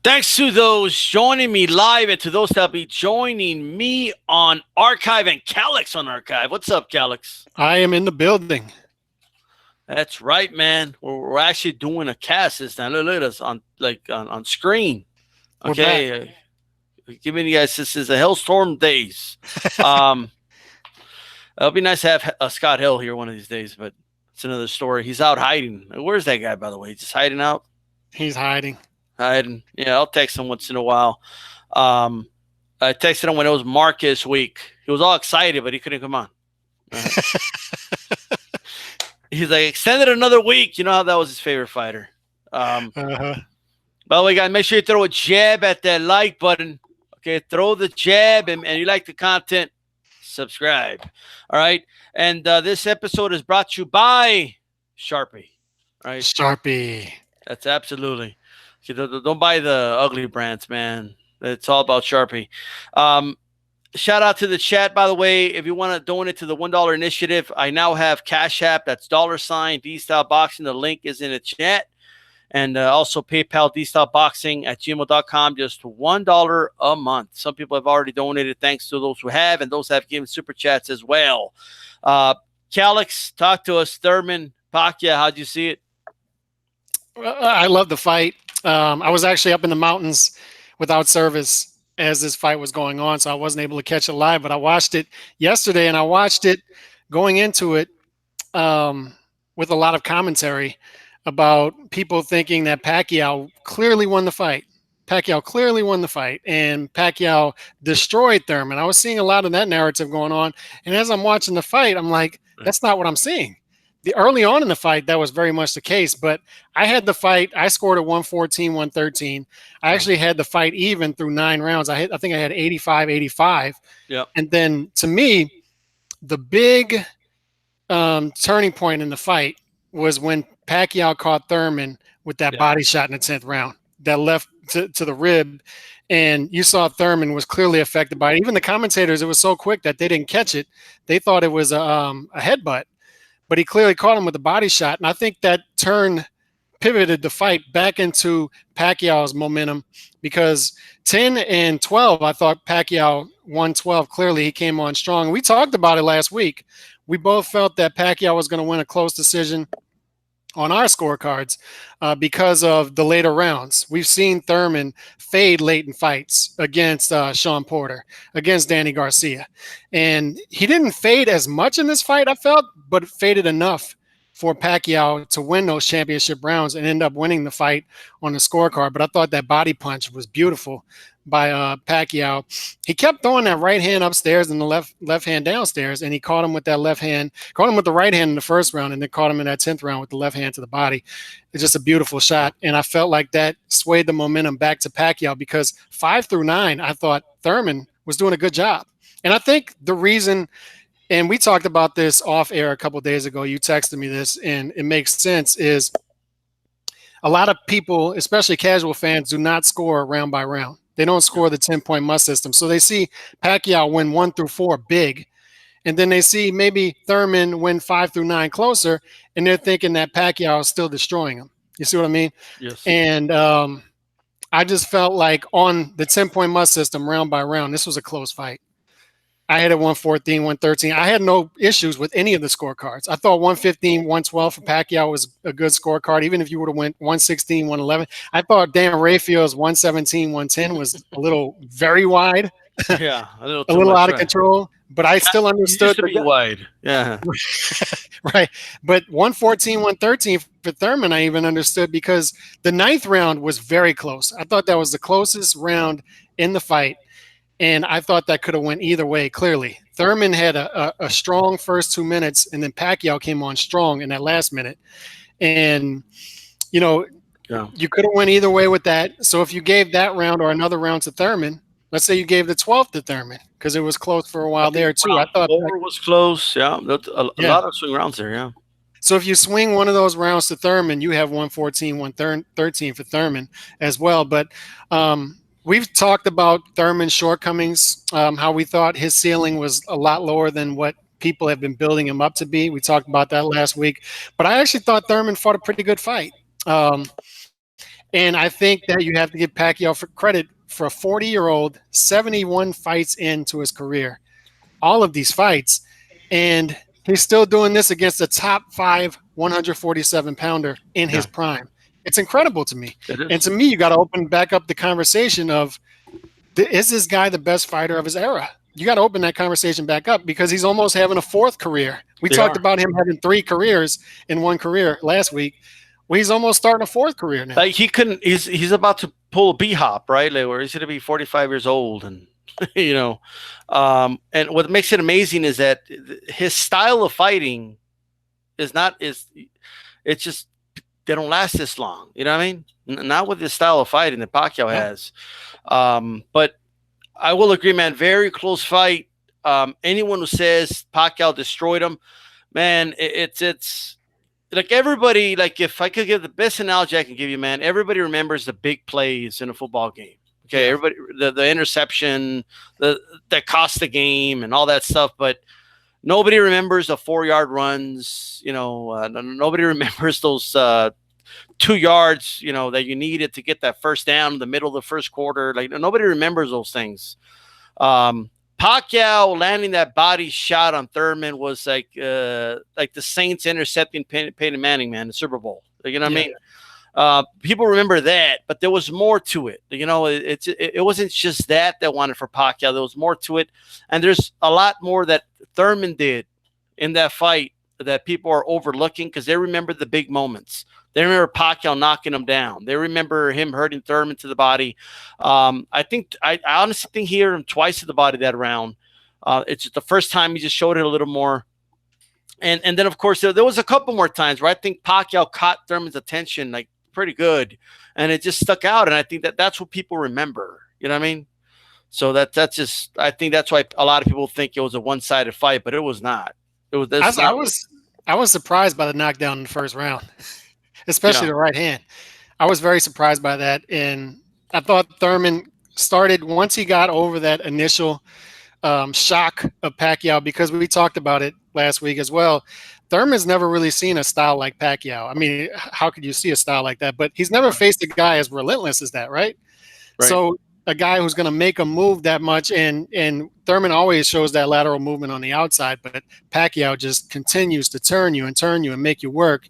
Thanks to those joining me live and to those that'll be joining me on Archive and Calix on Archive. What's up, Calix? I am in the building. That's right, man. We're actually doing a cast this time. Look at us on screen. We're back. Okay, giving you guys this is a Hellstorm days. Um, it'll be nice to have Scott Hill here one of these days, but it's another story. He's out hiding. Where's that guy, by the way? He's just hiding out. He's hiding. Hiding. Yeah, I'll text him once in a while. Um, I texted him when it was Marcus week. He was all excited, but he couldn't come on. He's like, extended another week. You know how that was his favorite fighter. Uh-huh. By the way, guys, make sure you throw a jab at that like button. Okay, throw the jab, and you like the content, subscribe. All right. And this episode is brought to you by Sharpie. All right. Sharpie. That's absolutely. Don't buy the ugly brands, man. It's all about Sharpie. Shout out to the chat, by the way. If you want to donate to the $1 initiative, I now have Cash App. That's $ Dstyleboxing. The link is in the chat. And also PayPal, Dstyleboxing@gmail.com. Just $1 a month. Some people have already donated. Thanks to those who have, and those have given super chats as well. Calix, talk to us. Thurman, Pacquiao, how'd you see it? I love the fight. I was actually up in the mountains without service as this fight was going on, so I wasn't able to catch it live, but I watched it yesterday, and I watched it going into it with a lot of commentary about people thinking that Pacquiao clearly won the fight. Pacquiao clearly won the fight, and Pacquiao destroyed Thurman. I was seeing a lot of that narrative going on, and as I'm watching the fight, I'm like, that's not what I'm seeing. Early on in the fight, that was very much the case, but I had the fight. I scored at 114, 113. I actually had the fight even through 9 rounds. I think I had 85, 85. Yep. And then to me, the big turning point in the fight was when Pacquiao caught Thurman with that body shot in the 10th round, that left to the rib. And you saw Thurman was clearly affected by it. Even the commentators, it was so quick that they didn't catch it. They thought it was a headbutt. But he clearly caught him with a body shot. And I think that pivoted the fight back into Pacquiao's momentum because 10 and 12, I thought Pacquiao won 12. Clearly, he came on strong. We talked about it last week. We both felt that Pacquiao was going to win a close decision on our scorecards because of the later rounds. We've seen Thurman fade late in fights against Sean Porter, against Danny Garcia. And he didn't fade as much in this fight, I felt, but it faded enough for Pacquiao to win those championship rounds and end up winning the fight on the scorecard. But I thought that body punch was beautiful by Pacquiao. He kept throwing that right hand upstairs and the left hand downstairs, and he caught him with that left hand, caught him with the right hand in the first round, and then caught him in that 10th round with the left hand to the body. It's just a beautiful shot, and I felt like that swayed the momentum back to Pacquiao because 5 through 9, I thought Thurman was doing a good job. And I think the reason, and we talked about this off air a couple of days ago, you texted me this, and it makes sense, is a lot of people, especially casual fans, do not score round by round. They don't score the 10-point must system. So they see Pacquiao win 1 through 4 big, and then they see maybe Thurman win 5 through 9 closer, and they're thinking that Pacquiao is still destroying him. You see what I mean? Yes. And I just felt like on the 10-point must system, round by round, this was a close fight. I had it 114, 113. I had no issues with any of the scorecards. I thought 115, 112 for Pacquiao was a good scorecard, even if you would have went 116, 111. I thought Dan Rafael's 117, 110 was a little very wide. Yeah, a little out of control. But I still understood. It used to be wide. Yeah. Right. But 114, 113 for Thurman, I even understood because the 9th round was very close. I thought that was the closest round in the fight. And I thought that could have went either way, clearly. Thurman had a strong first 2 minutes, and then Pacquiao came on strong in that last minute. And, you know, you could have went either way with that. So if you gave that round or another round to Thurman, let's say you gave the 12th to Thurman, because it was close for a while there, too. I thought 4 was close. Yeah, a lot of swing rounds there, yeah. So if you swing one of those rounds to Thurman, you have 114, 113 for Thurman as well. But we've talked about Thurman's shortcomings, how we thought his ceiling was a lot lower than what people have been building him up to be. We talked about that last week. But I actually thought Thurman fought a pretty good fight. And I think that you have to give Pacquiao for credit for a 40-year-old, 71 fights into his career, all of these fights, and he's still doing this against a top 5 147 pounder in his Yeah, prime. It's incredible to me. it And is. to me, you got to open back up the conversation of, is this guy the best fighter of his era? You got to open that conversation back up because he's almost having a fourth career. We They talked are. about him having 3 careers in one career last week. Well, he's almost starting a fourth career now. Like he couldn't. He's about to pull a B hop, right? Like where he's going to be 45 years old, and you know, and what makes it amazing is that his style of fighting is not is. It's just they don't last this long. You know what I mean? Not with the style of fighting that Pacquiao Yeah. has. But I will agree, man. Very close fight. Anyone who says Pacquiao destroyed him, man, it's like everybody. Like if I could give the best analogy I can give you, man, everybody remembers the big plays in a football game. Okay, Yeah. everybody the interception, that cost the game and all that stuff, but nobody remembers the 4 yard runs. Nobody remembers those 2 yards, that you needed to get that first down in the middle of the first quarter. Like nobody remembers those things. Um, Pacquiao landing that body shot on Thurman was like the Saints intercepting Peyton Manning, man, the Super Bowl. You know what I Yeah. mean? People remember that, but there was more to it. It wasn't just that wanted for Pacquiao. There was more to it, and there's a lot more that Thurman did in that fight that people are overlooking because they remember the big moments. They remember Pacquiao knocking him down. They remember him hurting Thurman to the body. I honestly think he hit him twice to the body that round. It's just the first time he just showed it a little more. And then of course there was a couple more times where I think Pacquiao caught Thurman's attention like pretty good, and it just stuck out. And I think that's what people remember. You know what I mean? So that's just I think that's why a lot of people think it was a one-sided fight, but it was not. It was. That's I not. was I was surprised by the knockdown in the first round, especially Yeah. the right hand. I was very surprised by that, and I thought Thurman started once he got over that initial shock of Pacquiao, because we talked about it last week as well. Thurman's never really seen a style like Pacquiao. I mean, how could you see a style like that? But he's never faced a guy as relentless as that, right? Right. So a guy who's going to make a move that much, and Thurman always shows that lateral movement on the outside, but Pacquiao just continues to turn you and make you work.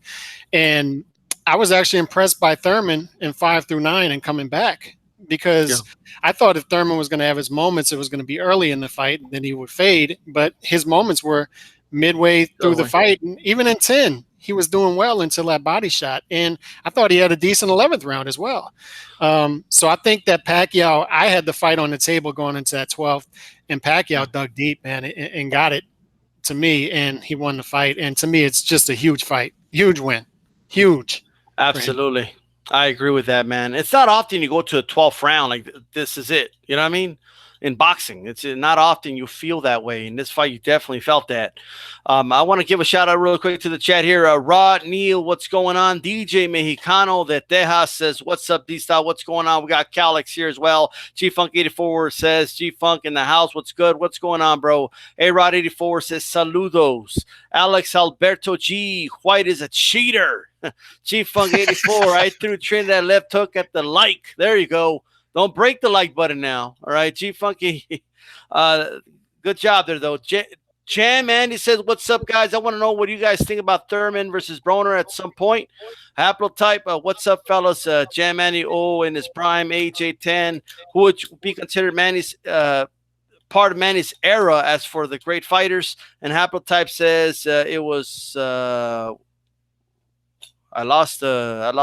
And I was actually impressed by Thurman in 5 through 9 and coming back, because I thought if Thurman was going to have his moments, it was going to be early in the fight, then he would fade. But his moments were midway through the fight, and even in 10, he was doing well until that body shot. And I thought he had a decent 11th round as well. So I think that Pacquiao, I had the fight on the table going into that 12th, and Pacquiao dug deep, man, and got it to me, and he won the fight. And to me, it's just a huge fight, huge win, huge. Absolutely. I agree with that, man. It's not often you go to a 12th round like this is it. You know what I mean? In boxing, it's not often you feel that way. In this fight, you definitely felt that. I want to give a shout out real quick to the chat here. Rod Neal, what's going on? DJ Mexicano de Tejas says, "What's up, D-Style? What's going on?" We got Calix here as well. G Funk 84 says, "G Funk in the house. What's good? What's going on, bro?" A Rod 84 says, "Saludos." Alex Alberto G. White is a cheater. G Funk 84. I threw Trinidad left hook at the like. There you go. Don't break the like button now. All right, G Funky. Good job there, though. Jam Andy says, "What's up, guys? I want to know what you guys think about Thurman versus Broner at some point." Haplotype, what's up, fellas? Jam Andy, in his prime, AJ10, who would be considered Manny's part of Manny's era as for the great fighters. And Haplotype says it was. I lost. It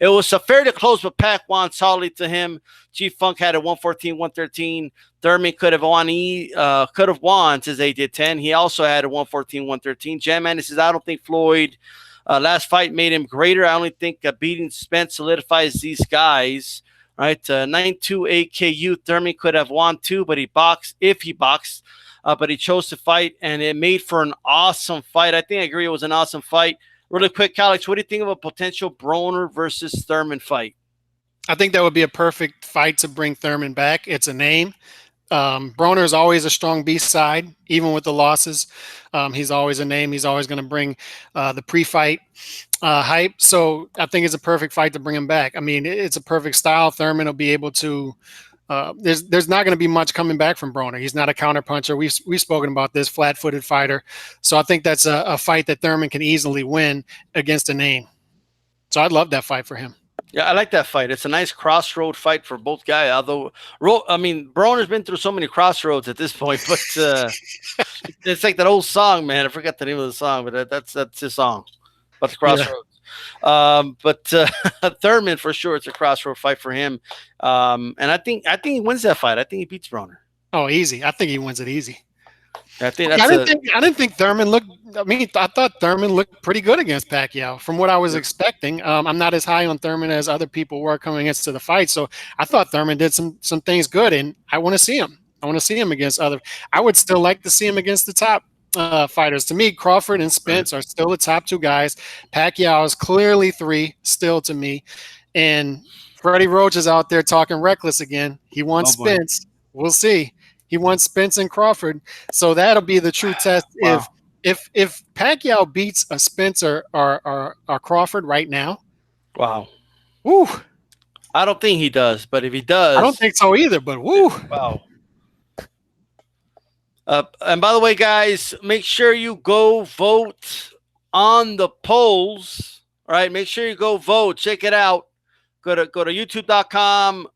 was fairly close, but Pac won solidly to him. G Funk had a 114, 113. Thurman could have won. Since they did 10. He also had a 114, 113. Jam Man says, "I don't think Floyd last fight made him greater. I only think beating Spence solidifies these guys." Right, 9-2 AKU. Thurman could have won too, but he boxed. But he chose to fight, and it made for an awesome fight. I think I agree. It was an awesome fight. Really quick, Alex, what do you think of a potential Broner versus Thurman fight? I think that would be a perfect fight to bring Thurman back. It's a name. Broner is always a strong B-side, even with the losses. He's always a name. He's always going to bring the pre-fight. Hype. So I think it's a perfect fight to bring him back. I mean, it's a perfect style. Thurman will be able to. There's not going to be much coming back from Broner. He's not a counterpuncher. We've spoken about this flat-footed fighter. So I think that's a fight that Thurman can easily win against a name. So I'd love that fight for him. Yeah, I like that fight. It's a nice crossroad fight for both guys. Although, I mean, Broner's been through so many crossroads at this point, but it's like that old song, man. I forgot the name of the song, but that's his song about the crossroads. Yeah. But Thurman, for sure, it's a crossroad fight for him. And I think he wins that fight. I think he beats Broner. Oh, easy. I think he wins it easy. I didn't think Thurman looked. I mean, I thought Thurman looked pretty good against Pacquiao from what I was expecting. I'm not as high on Thurman as other people were coming into the fight, so I thought Thurman did some things good, and I want to see him. I want to see him against other. I would still like to see him against the top fighters. To me, Crawford and Spence are still the top two guys. Pacquiao is clearly 3 still to me, and Freddie Roach is out there talking reckless again. He wants Spence. We'll see. He wants Spence and Crawford, so that'll be the true test. Wow. If Pacquiao beats a Spencer or Crawford right now, wow, woo! I don't think he does, but if he does, I don't think so either. But woo, wow. And by the way, guys, make sure you go vote on the polls. All right, make sure you go vote. Check it out. Go to youtube.com.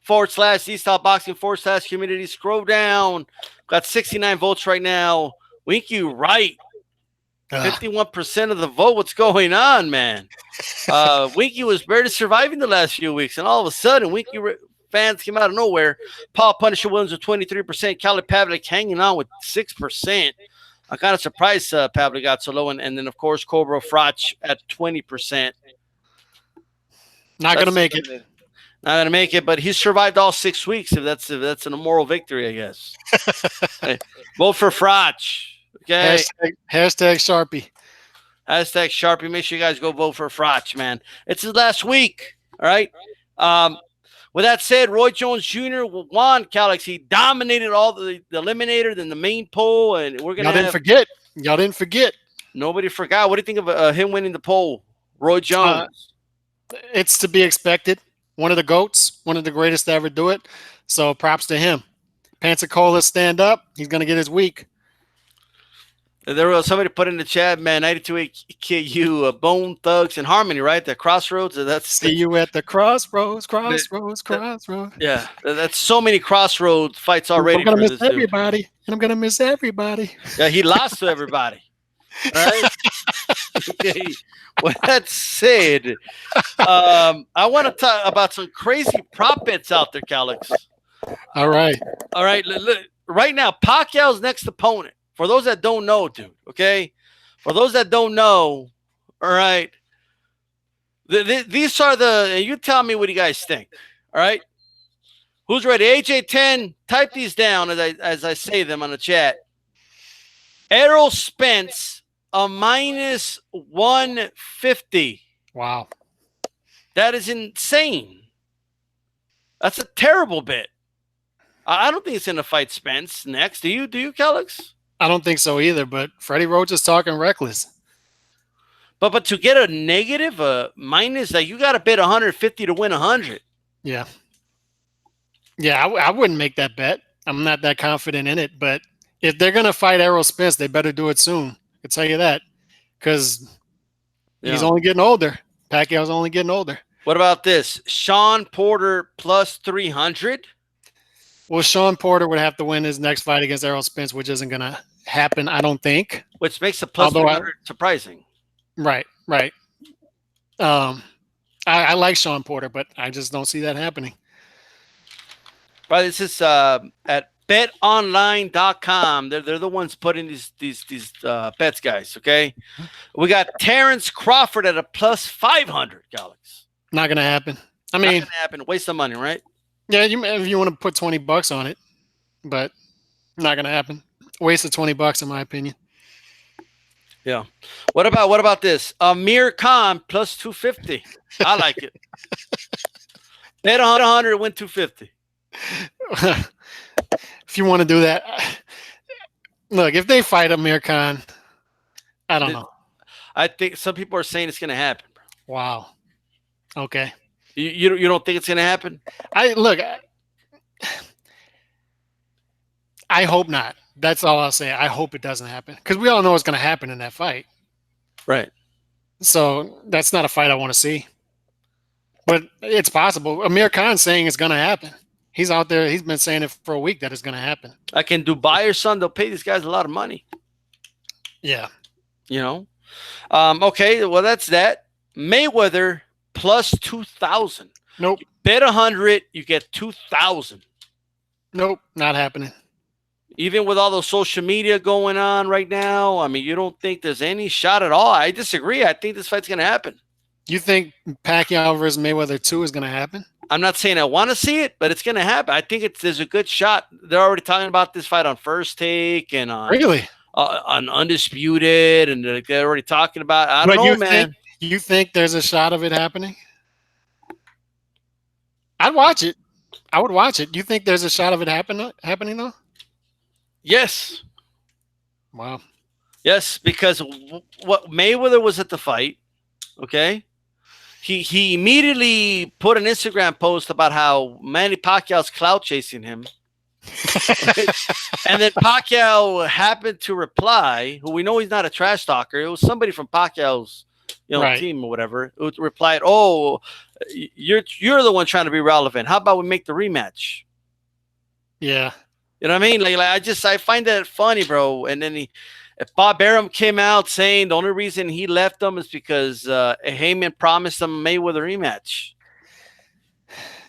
/Dstyleboxing /community. Scroll down. Got 69 votes right now. Winky right. 51% of the vote. What's going on, man? Winky was barely surviving the last few weeks, and all of a sudden, Winky fans came out of nowhere. Paul Punisher Williams with 23%. Cali Pavlik hanging on with 6%. I'm kind of surprised Pavlik got so low. And then, of course, Cobra Frach at 20%. Not going to make it. Not going to make it, but he survived all 6 weeks. If that's an immoral victory, I guess. Hey, vote for Frach. Okay. Hashtag Sharpie. Hashtag Sharpie. Make sure you guys go vote for Frach, man. It's his last week. All right. With that said, Roy Jones Jr. won Calix. He dominated all the eliminator, then the main poll, and we're gonna. Y'all didn't forget. Nobody forgot. What do you think of him winning the poll, Roy Jones? It's to be expected. One of the GOATs, one of the greatest to ever do it. So props to him. Pensacola stand up. He's going to get his week. There was somebody put in the chat, man, 92KU, Bone Thugs and Harmony, right? The Crossroads. See you at the crossroads. Yeah, that's so many Crossroads fights already. I'm going to miss everybody. And I'm going to miss everybody. Yeah, he lost to everybody. Right? Okay. With that said, I want to talk about some crazy prop bets out there, Calix. All right. Right now, Pacquiao's next opponent. For those that don't know, dude, okay? For those that don't know, all right, these are you tell me what you guys think, all right? Who's ready? AJ10, type these down as I say them on the chat. Errol Spence, a -150. Wow. That is insane. That's a terrible bet. I don't think it's going to fight Spence next. Do you, Calix? I don't think so either, but Freddie Roach is talking reckless. But to get a negative, a minus, like you got to bet 150 to win 100. Yeah. Yeah, I wouldn't make that bet. I'm not that confident in it, but if they're going to fight Errol Spence, they better do it soon. I can tell you that, because he's only getting older. Pacquiao's only getting older. What about this? Sean Porter +300? Well, Sean Porter would have to win his next fight against Errol Spence, which isn't going to happen, I don't think. Which makes the +300 surprising. Right. I like Sean Porter, but I just don't see that happening. Right, this is at betonline.com. They're the ones putting these bets, guys, okay? We got Terrence Crawford at a +500, Alex. Not going to happen. I mean, not going to happen. Waste of money, right? Yeah, if you want to put $20 on it, but not going to happen. Waste of $20 in my opinion. Yeah. What about this? Amir Khan +250. I like it. Bet 100, win 250. If you want to do that, look, if they fight Amir Khan, I don't know. I think some people are saying it's going to happen. Wow. Okay. You don't think it's going to happen? I hope not. That's all I'll say. I hope it doesn't happen because we all know what's going to happen in that fight. Right. So that's not a fight I want to see. But it's possible. Amir Khan's saying it's going to happen. He's out there. He's been saying it for a week that it's going to happen. Like in Dubai or something, they'll pay these guys a lot of money. Yeah. Okay, well, that's that. Mayweather plus 2,000. Nope. You bet 100, you get 2,000. Nope, not happening. Even with all the social media going on right now, I mean, you don't think there's any shot at all? I disagree. I think this fight's going to happen. You think Pacquiao versus Mayweather 2 is going to happen? I'm not saying I want to see it, but it's going to happen. I think there's a good shot. They're already talking about this fight on First Take and on Undisputed, and they're already talking about. I don't know, man. You think there's a shot of it happening? I'd watch it. I would watch it. You think there's a shot of it happening though? Yes. Wow. Yes, because what Mayweather was at the fight, okay? He immediately put an Instagram post about how Manny Pacquiao's clout chasing him. And then Pacquiao happened to reply, who we know he's not a trash talker. It was somebody from Pacquiao's team or whatever, who replied, "Oh, you're the one trying to be relevant. How about we make the rematch?" Yeah. You know what I mean? Like I find that funny, bro. And then Bob Arum came out saying the only reason he left them is because Heyman promised him a Mayweather rematch.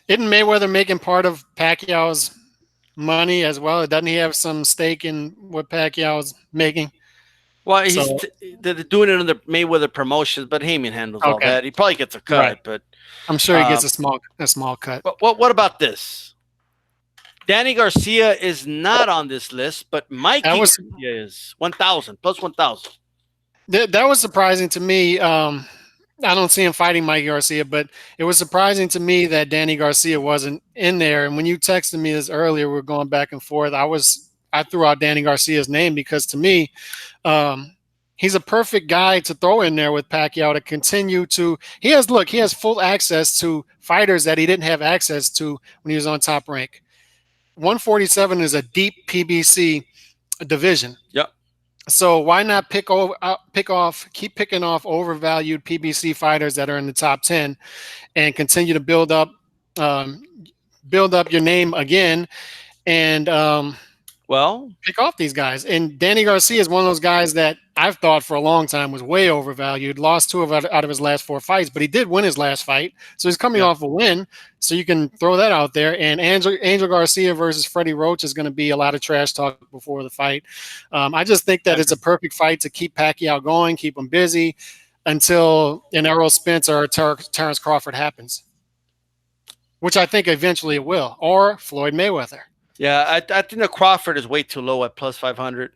Isn't Mayweather making part of Pacquiao's money as well? Doesn't he have some stake in what Pacquiao's making? Well, they're doing it under Mayweather Promotions, but Heyman handles all that. He probably gets a cut, but I'm sure he gets a small cut. But what about this? Danny Garcia is not on this list, but Mikey Garcia is 1,000 plus 1,000. That was surprising to me. I don't see him fighting Mikey Garcia, but it was surprising to me that Danny Garcia wasn't in there. And when you texted me this earlier, we were going back and forth. I threw out Danny Garcia's name because to me, he's a perfect guy to throw in there with Pacquiao to continue to. He has full access to fighters that he didn't have access to when he was on Top Rank. 147 is a deep PBC division. Yep. So why not keep picking off overvalued PBC fighters that are in the top 10 and continue to build up your name again and pick off these guys. And Danny Garcia is one of those guys that I've thought for a long time was way overvalued, lost 2 out of his last 4 fights, but he did win his last fight. So he's coming off a win. So you can throw that out there. And Angel Garcia versus Freddie Roach is going to be a lot of trash talk before the fight. I just think that it's a perfect fight to keep Pacquiao going, keep him busy until an Errol Spence or Terrence Crawford happens, which I think eventually it will, or Floyd Mayweather. Yeah, I think the Crawford is way too low at plus 500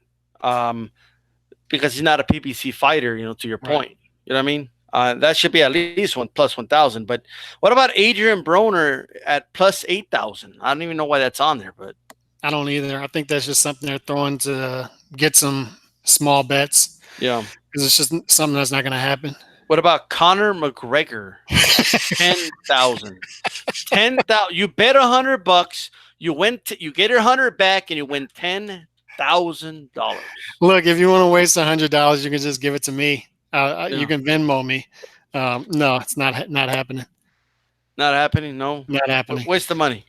because he's not a PBC fighter, to your point. Right. You know what I mean? That should be at least plus 1,000. But what about Adrian Broner at plus 8,000? I don't even know why that's on there. But I don't either. I think that's just something they're throwing to get some small bets. Yeah. Because it's just something that's not going to happen. What about Conor McGregor? 10,000. 10,000. You bet $100. You get your 100 back, and you win $10,000. Look, if you want to waste $100, you can just give it to me. You can Venmo me. No, it's not happening. Not happening. No, not happening. Waste the money.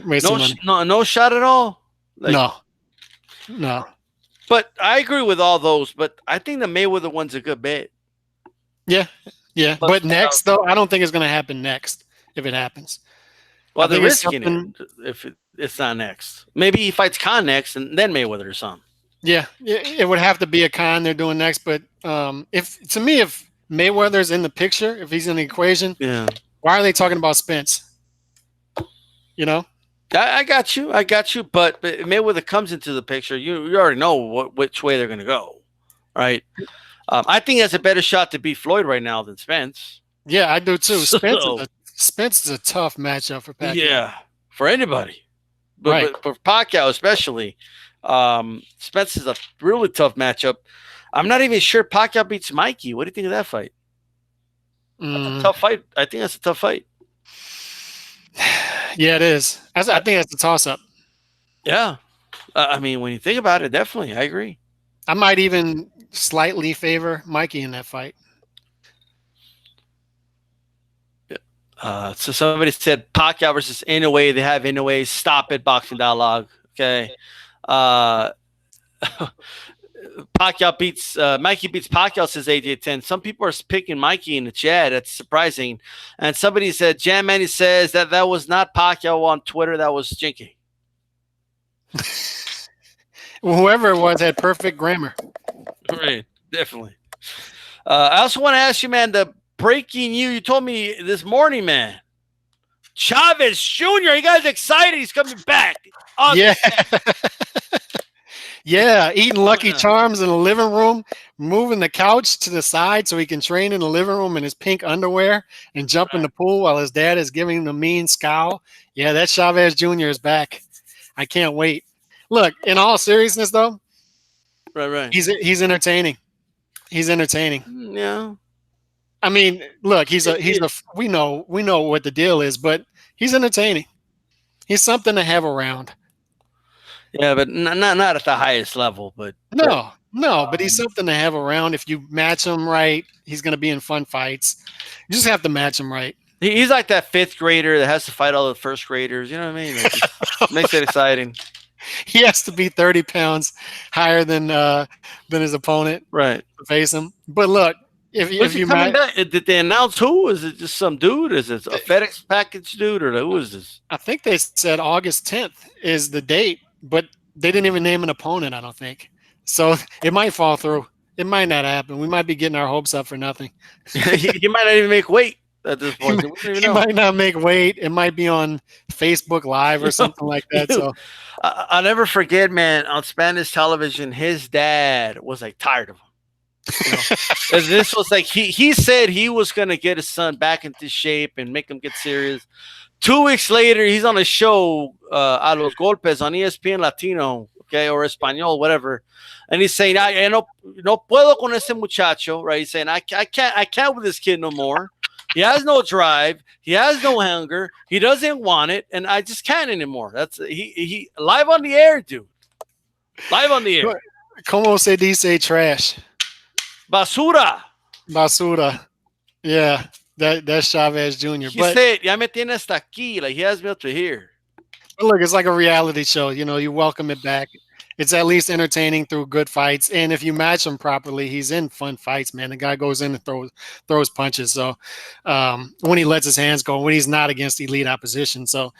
Waste the money. No shot at all. No. But I agree with all those. But I think the Mayweather one's a good bet. Yeah. But next, though, I don't think it's going to happen next. If it happens. Well, they're risking it if it's not next. Maybe he fights Khan next and then Mayweather or something. Yeah, it would have to be a Khan they're doing next. But if Mayweather's in the picture, if he's in the equation, why are they talking about Spence? I got you. But Mayweather comes into the picture. You already know which way they're going to go, right? I think that's a better shot to beat Floyd right now than Spence. Yeah, I do too. Spence is a tough matchup for Pacquiao. Yeah, for anybody. But for Pacquiao especially, Spence is a really tough matchup. I'm not even sure Pacquiao beats Mikey. What do you think of that fight? That's a tough fight. I think that's a tough fight. Yeah, it is. I think that's a toss-up. Yeah. I mean, when you think about it, definitely. I agree. I might even slightly favor Mikey in that fight. So somebody said Pacquiao versus Inoue. They have Inoue. Stop it, Boxing Dialogue. Okay. Pacquiao beats Mikey beats Pacquiao, says AJ10. Some people are picking Mikey in the chat. That's surprising. And somebody said Jam Manny says that was not Pacquiao on Twitter. That was Jinky. Whoever it was had perfect grammar. Right, definitely. I also want to ask you, man, the breaking news you told me this morning, man. Chavez Jr., you guys excited? He's coming back. Awesome. Yeah. Yeah, eating Lucky Charms in the living room, moving the couch to the side so he can train in the living room in his pink underwear and jump in the pool while his dad is giving him a mean scowl. Yeah, that Chavez Jr. is back. I can't wait. Look, in all seriousness, though, right, he's entertaining. He's entertaining. Yeah. I mean, look, we know what the deal is, but he's entertaining. He's something to have around. Yeah, but not at the highest level, but but he's something to have around. If you match him right, he's going to be in fun fights. You just have to match him right. He's like that fifth grader that has to fight all the first graders. You know what I mean? Like, makes it exciting. He has to be 30 pounds higher than his opponent, right, to face him. But look, if you back? Did they announce who? Is it just some dude? Is it a FedEx package dude, or who is this? I think they said August 10th is the date, but they didn't even name an opponent, I don't think. So it might fall through. It might not happen. We might be getting our hopes up for nothing. He might not even make weight at this point. He might not make weight. It might be on Facebook Live or something like that. So I'll never forget, man, on Spanish television, his dad was like tired of him. You know? This was like he said he was gonna get his son back into shape and make him get serious. 2 weeks later, he's on a show, A Los Golpes on ESPN Latino, okay, or Espanol, whatever, and he's saying, "I no puedo con ese muchacho," right? He's saying, "I can't with this kid no more. He has no drive. He has no hunger. He doesn't want it, and I just can't anymore." That's he live on the air, dude. Live on the air. Como se dice trash? Basura. Basura. Yeah. That's Chavez Jr. He said, "Ya me tiene hasta aquí." Like, he has me up to here. But look, it's like a reality show. You know, you welcome it back. It's at least entertaining through good fights. And if you match him properly, he's in fun fights, man. The guy goes in and throws punches. So when he lets his hands go, when he's not against elite opposition. So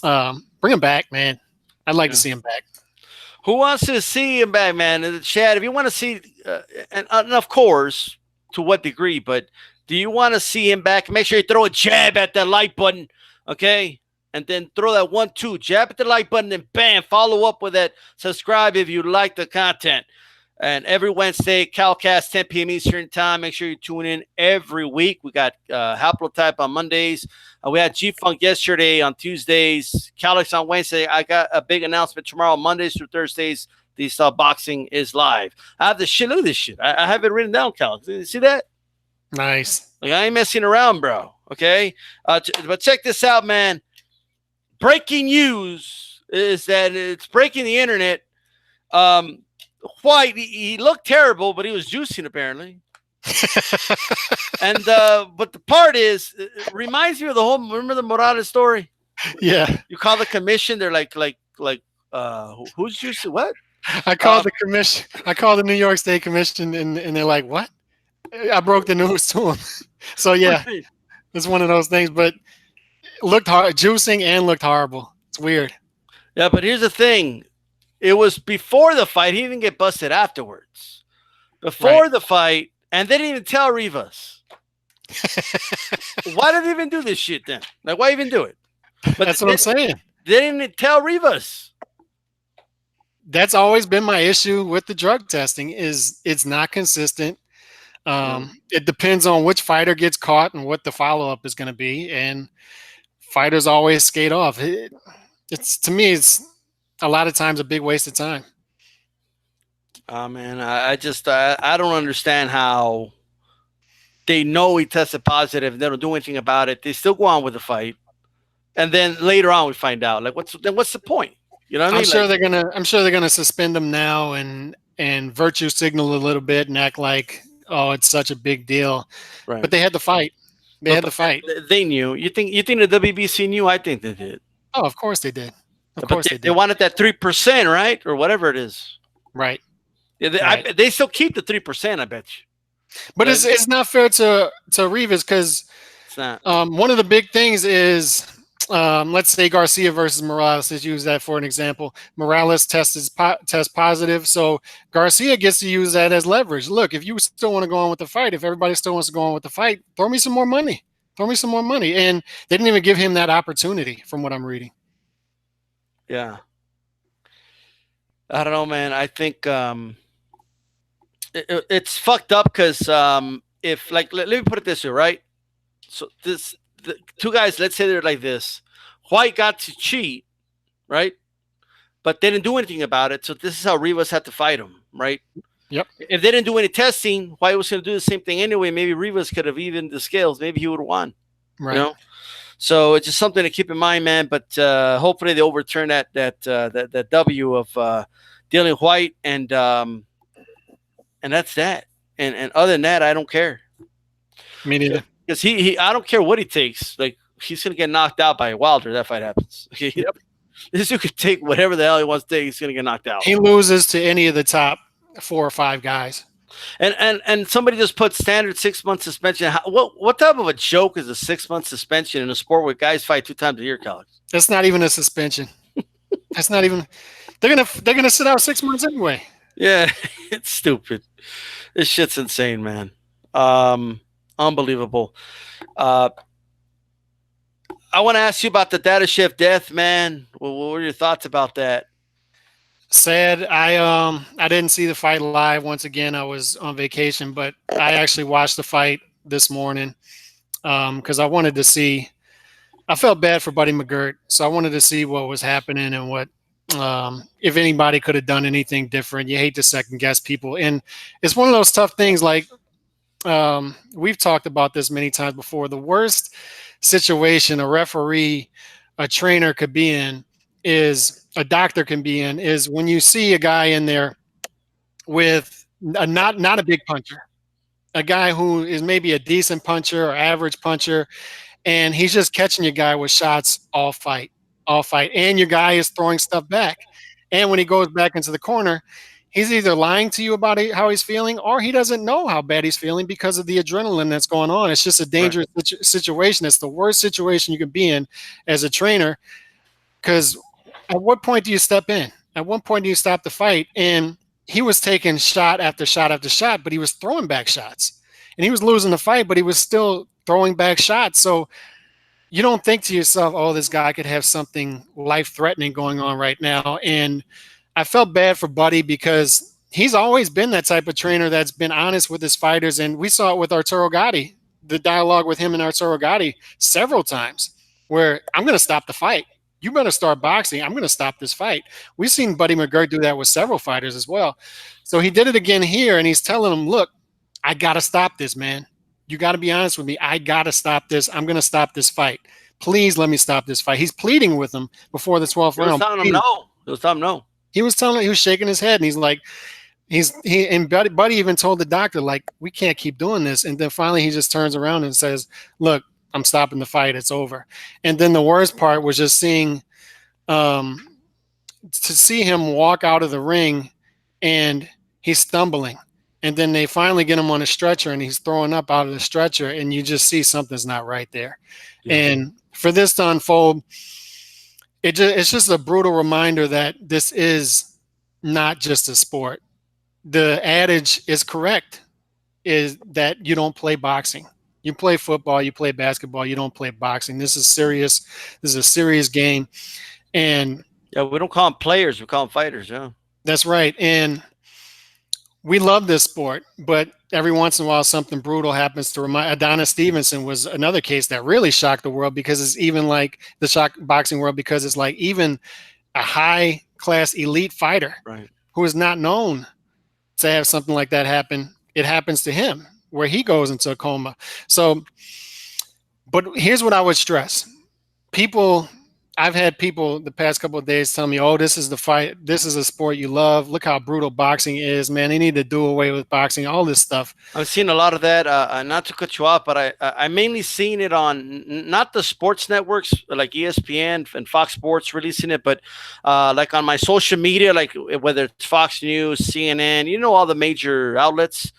bring him back, man. I'd like to see him back. Who wants to see him back, man? In the chat, if you want to see, and of course, to what degree, but do you want to see him back? Make sure you throw a jab at that like button, okay? And then throw that 1-2, jab at the like button, and bam, follow up with that. Subscribe if you like the content. And every Wednesday, CalCast, 10 p.m. Eastern time. Make sure you tune in every week. We got Haplotype on Mondays. We had G-Funk yesterday on Tuesdays. Calix on Wednesday. I got a big announcement tomorrow, Mondays through Thursdays. Dstyleboxing is live. I have the shit. Look at this shit. I have it written down, Calix. See that? Nice. Like, I ain't messing around, bro. Okay? But check this out, man. Breaking news is that it's breaking the internet. White, he looked terrible, but he was juicing apparently. And but the part is, it reminds me of the whole. Remember the Morales story? Yeah. You call the commission. They're like who's juicing? What? I called the commission. I called the New York State Commission, and they're like, "What?" I broke the news to them. So yeah, it's one of those things. But it looked hard, juicing, and looked horrible. It's weird. Yeah, but here's the thing. It was before the fight. He didn't get busted afterwards. Before the fight, and they didn't even tell Rivas. Why did they even do this shit then? Like, why even do it? But that's what I'm saying. They didn't tell Rivas. That's always been my issue with the drug testing. Is it's not consistent. It depends on which fighter gets caught and what the follow-up is going to be, and fighters always skate off. It's to me, it's a lot of times a big waste of time. Man, I don't understand how they know he tested positive. They don't do anything about it. They still go on with the fight, and then later on we find out. Like, what's the point? You know what I I'm mean? sure Like, they're gonna suspend him now and virtue signal a little bit and act like, oh, it's such a big deal. But right. they had to fight. They had to But fight. they knew. You think the WBC knew? I think they did. Oh, of course they did. Of But course they, they they did. wanted that 3%, right, or whatever it is. Right. Yeah, Right. they still keep the 3%. I bet you. But Like, it's not fair to Rivas because it's not. one of the big things is, let's say Garcia versus Morales. Let's use that for an example. Morales test positive, so Garcia gets to use that as leverage. Look, if you still want to go on with the fight, if everybody still wants to go on with the fight, throw me some more money. Throw me some more money. And they didn't even give him that opportunity, from what I'm reading. Yeah. I don't know, man. I think it's fucked up because if like let me put it this way, right? So the two guys, let's say they're like this. White got to cheat, right? But they didn't do anything about it. So this is how Rivas had to fight him, right? Yep. If they didn't do any testing, White was going to do the same thing anyway. Maybe Rivas could have evened the scales. Maybe he would have won. You Right. know. So it's just something to keep in mind, man. But hopefully they overturn that W of dealing White, and that's that. And other than that, I don't care. Me neither. Because he I don't care what he takes. Like, he's gonna get knocked out by Wilder. That fight happens. Yep. This dude could take whatever the hell he wants to take. He's gonna get knocked out. He loses to any of the top 4 or 5 guys. And somebody just put standard 6 month suspension. What type of a joke is a 6 month suspension in a sport where guys fight 2 times a year, college? That's not even a suspension. That's not even. They're gonna sit out 6 months anyway. Yeah, it's stupid. This shit's insane, man. Unbelievable. Uh, I want to ask you about the data shift death, man. What were your thoughts about that? Sad. I didn't see the fight live. Once again, I was on vacation, but I actually watched the fight this morning because I wanted to see. I felt bad for Buddy McGirt, so I wanted to see what was happening and what if anybody could have done anything different. You hate to second guess people, and it's one of those tough things. Like we've talked about this many times before. The worst situation a referee, a trainer could be in is a doctor can be in is when you see a guy in there with not a big puncher, a guy who is maybe a decent puncher or average puncher, and he's just catching your guy with shots all fight, and your guy is throwing stuff back. And when he goes back into the corner, he's either lying to you about how he's feeling, or he doesn't know how bad he's feeling because of the adrenaline that's going on. It's just a dangerous situation. It's the worst situation you can be in as a trainer, because at what point do you step in? At what point do you stop the fight? And he was taking shot after shot after shot, but he was throwing back shots. And he was losing the fight, but he was still throwing back shots. So you don't think to yourself, oh, this guy could have something life-threatening going on right now. And I felt bad for Buddy because he's always been that type of trainer that's been honest with his fighters. And we saw it with Arturo Gatti, the dialogue with him and Arturo Gatti several times, where I'm going to stop the fight. You better start boxing. I'm going to stop this fight. We've seen Buddy McGirt do that with several fighters as well. So he did it again here, and he's telling them, look, I got to stop this, man. You got to be honest with me. I got to stop this. I'm going to stop this fight. Please let me stop this fight. He's pleading with him before the 12th round. He was telling him no. He was telling him no. He was telling him, he was shaking his head, and he's like, and Buddy even told the doctor, like, we can't keep doing this. And then finally he just turns around and says, look, I'm stopping the fight. It's over. And then the worst part was just seeing, to see him walk out of the ring and he's stumbling. And then they finally get him on a stretcher and he's throwing up out of the stretcher, and you just see something's not right there. Yeah. And for this to unfold, it's just a brutal reminder that this is not just a sport. The adage is correct, is that you don't play boxing. You play football, you play basketball, you don't play boxing. This is serious. This is a serious game. And yeah, we don't call them players, we call them fighters. Yeah, that's right. And we love this sport, but every once in a while something brutal happens to remind. Adonis Stevenson was another case that really shocked the world, because it's even like the shock boxing world, because it's like even a high class elite fighter, right, who is not known to have something like that happen, it happens to him where he goes into a coma. So, but here's what I would stress. People, I've had people the past couple of days tell me, "Oh, this is the fight. This is a sport you love. Look how brutal boxing is, man. They need to do away with boxing. All this stuff." I've seen a lot of that. Not to cut you off, but I mainly seen it on not the sports networks like ESPN and Fox Sports releasing it, but like on my social media, like whether it's Fox News, CNN, all the major outlets.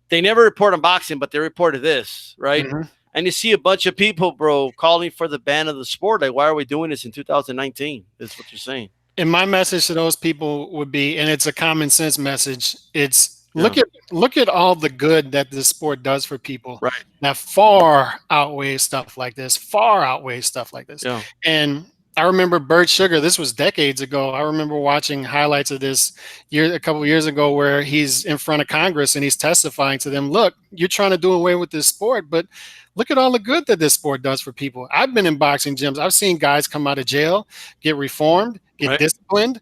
They never report on boxing, but they reported this, right? Mm-hmm. And you see a bunch of people, bro, calling for the ban of the sport. Like, why are we doing this in 2019? Is what you're saying. And my message to those people would be, and it's a common sense message, it's Yeah. look at all the good that this sport does for people. Right. That far outweighs stuff like this. Far outweighs stuff like this. Yeah. And I remember Bert Sugar, this was decades ago. I remember watching highlights of this a couple of years ago where he's in front of Congress and he's testifying to them, look, you're trying to do away with this sport, but look at all the good that this sport does for people. I've been in boxing gyms. I've seen guys come out of jail, get reformed, get disciplined.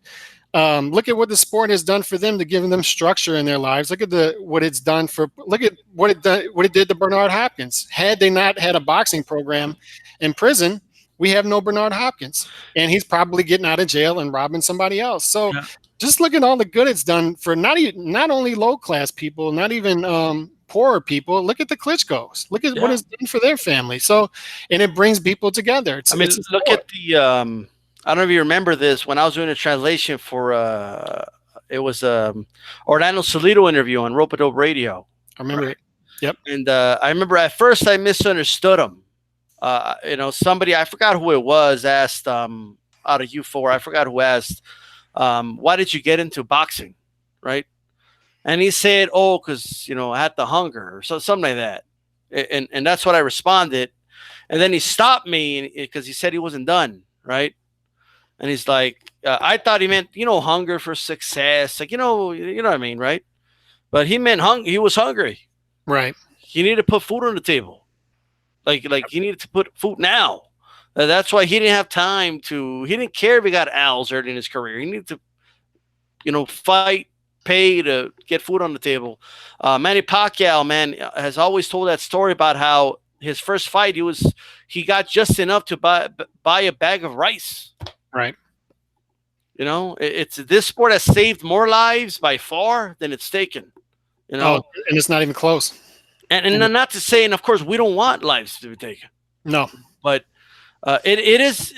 Look at what the sport has done for them to give them structure in their lives. Look at what it's done for. Look at what it did to Bernard Hopkins. Had they not had a boxing program in prison, we have no Bernard Hopkins, and he's probably getting out of jail and robbing somebody else. So, just look at all the good it's done for not only low class people, not even poorer people. Look at the Klitschko's. Look at what it's done for their family. So, and it brings people together. Look at the. I don't know if you remember this when I was doing a translation for. It was Orlando Salido interview on Rope-a-Dope Radio. I remember it. Yep. And I remember at first I misunderstood him. Somebody, I forgot who it was, asked out of U4, I forgot who asked, why did you get into boxing, right? And he said, oh, because, I had the hunger or something like that. And that's what I responded. And then he stopped me because he said he wasn't done, right? And he's like, I thought he meant, hunger for success. Like, you know what I mean, right? But he meant he was hungry. Right. He needed to put food on the table. Like he needed to put food now. That's why he didn't have time he didn't care if he got owls early in his career. He needed to, fight, pay to get food on the table. Manny Pacquiao, man, has always told that story about how his first fight, he got just enough to buy a bag of rice. Right. It's this sport has saved more lives by far than it's taken. Oh, and it's not even close. And not to say, and of course, we don't want lives to be taken. No, but it is.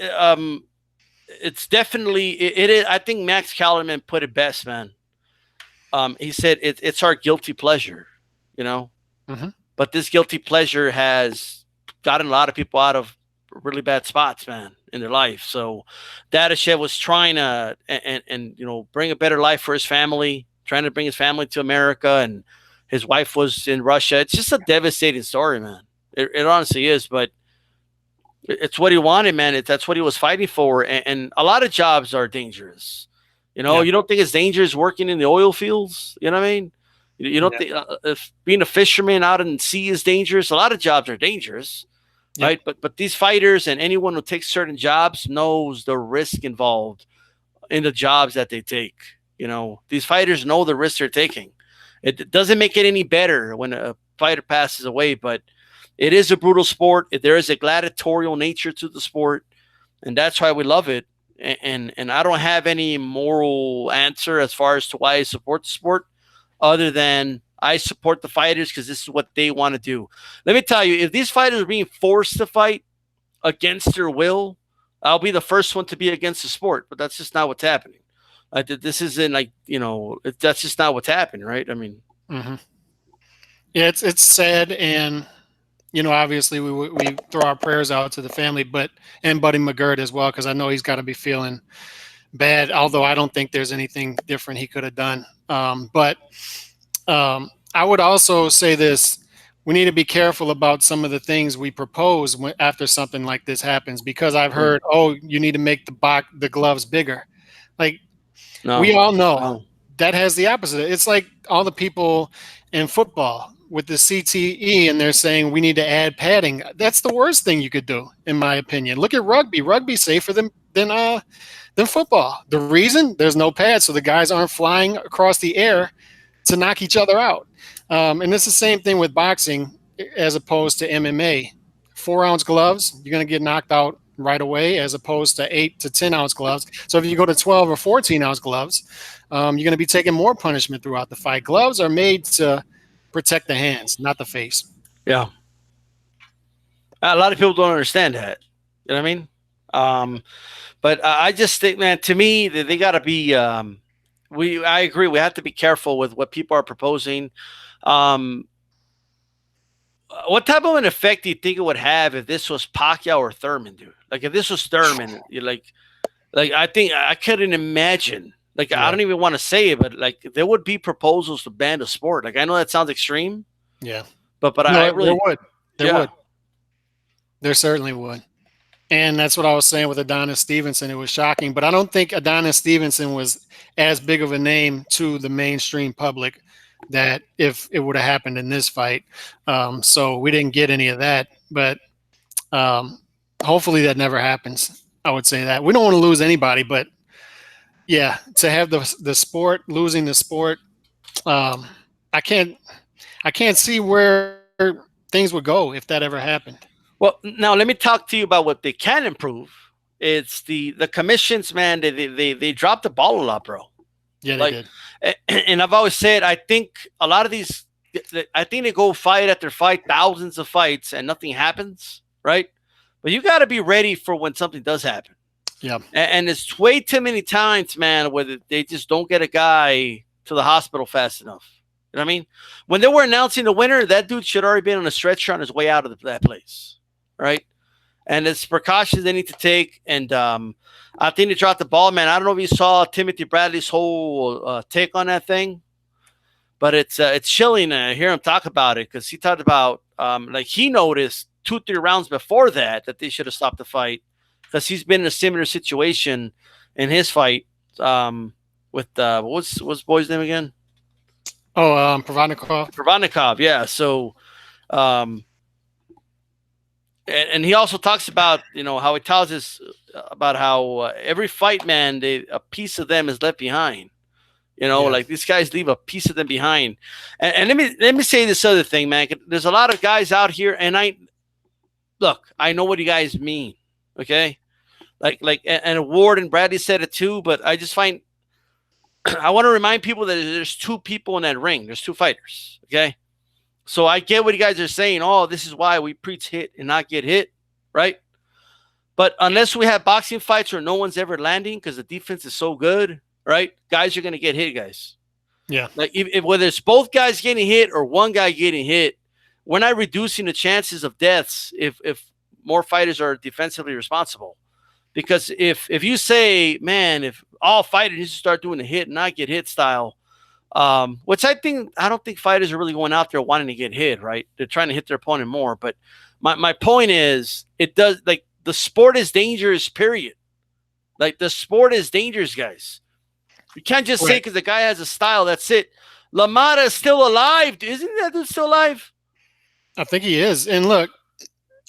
It's definitely it is. I think Max Kellerman put it best, man. He said it's our guilty pleasure, Mm-hmm. But this guilty pleasure has gotten a lot of people out of really bad spots, man, in their life. So Dadashev was trying to and bring a better life for his family, trying to bring his family to America, and his wife was in Russia. It's just a devastating story, man. It honestly is, but it's what he wanted, man. That's what he was fighting for. And a lot of jobs are dangerous. You don't think it's dangerous working in the oil fields? You know what I mean? You don't think if being a fisherman out in the sea is dangerous? A lot of jobs are dangerous, right? But these fighters and anyone who takes certain jobs knows the risk involved in the jobs that they take. These fighters know the risk they're taking. It doesn't make it any better when a fighter passes away, but it is a brutal sport. There is a gladiatorial nature to the sport, and that's why we love it. And I don't have any moral answer as far as to why I support the sport, other than I support the fighters because this is what they want to do. Let me tell you, if these fighters are being forced to fight against their will, I'll be the first one to be against the sport, but that's just not what's happening. This isn't that's just not what's happening, right? I mean, mm-hmm. Yeah, it's sad, and obviously we throw our prayers out to the family, and Buddy McGirt as well, because I know he's got to be feeling bad. Although I don't think there's anything different he could have done. But I would also say this: we need to be careful about some of the things we propose after something like this happens, because I've heard, you need to make the gloves bigger. Like, we all know that has the opposite. It's like all the people in football with the CTE, and they're saying we need to add padding. That's the worst thing you could do, in my opinion. Look at rugby. Rugby's safer than football. The reason? There's no pads, so the guys aren't flying across the air to knock each other out. And it's the same thing with boxing as opposed to MMA. 4-ounce gloves, you're going to get knocked out right away, as opposed to 8 to 10-ounce gloves. So if you go to 12 or 14-ounce gloves, you're going to be taking more punishment throughout the fight. Gloves are made to protect the hands, not the face. Yeah. A lot of people don't understand that. You know what I mean? But I just think, man, to me, they got to be. I agree. We have to be careful with what people are proposing. Um, what type of an effect do you think it would have if this was Pacquiao or Thurman, dude? Like if this was Thurman, you're like I think I couldn't imagine. Like I don't even want to say it, but like there would be proposals to ban the sport. Like I know that sounds extreme. Yeah. But no, I really there would. There certainly would. And that's what I was saying with Adonis Stevenson. It was shocking, but I don't think Adonis Stevenson was as big of a name to the mainstream public that if it would have happened in this fight. So we didn't get any of that, but hopefully that never happens. I would say that we don't want to lose anybody, but yeah, to have the sport, losing the sport, I can't see where things would go if that ever happened. Well, now let me talk to you about what they can improve. It's the commissions, man. They dropped the ball a lot, bro. Yeah, they did. And I've always said, I think a lot of these, I think they go fight after fight, thousands of fights, and nothing happens, right? But you got to be ready for when something does happen. Yeah. And it's way too many times, man, where they just don't get a guy to the hospital fast enough. You know what I mean? When they were announcing the winner, that dude should already been on a stretcher on his way out of that place. Right. And it's precautions they need to take. And I think they dropped the ball, man. I don't know if you saw Timothy Bradley's whole take on that thing, but it's chilling to hear him talk about it, because he talked about like he noticed 2-3 rounds before that they should have stopped the fight, because he's been in a similar situation in his fight with what's the boy's name again? Oh, Provodnikov. Yeah. So and he also talks about, how he tells us about how every fight, man, a piece of them is left behind. Like these guys leave a piece of them behind. And let me say this other thing, man. There's a lot of guys out here, and I know what you guys mean, okay? And Ward and Bradley said it too, but I just find I want to remind people that there's 2 people in that ring. There's 2 fighters, okay? So I get what you guys are saying. Oh, this is why we preach hit and not get hit, right? But unless we have boxing fights where no one's ever landing because the defense is so good, right? Guys are going to get hit, guys. Yeah. Like if whether it's both guys getting hit or one guy getting hit, we're not reducing the chances of deaths if more fighters are defensively responsible. Because if you say, man, if all fighters need to start doing the hit and not get hit style, which I don't think fighters are really going out there wanting to get hit, right? They're trying to hit their opponent more. But my point is, the sport is dangerous, period. Like the sport is dangerous, guys. You can't just say because the guy has a style, that's it. LaMotta is still alive. Isn't that dude still alive? I think he is. And look,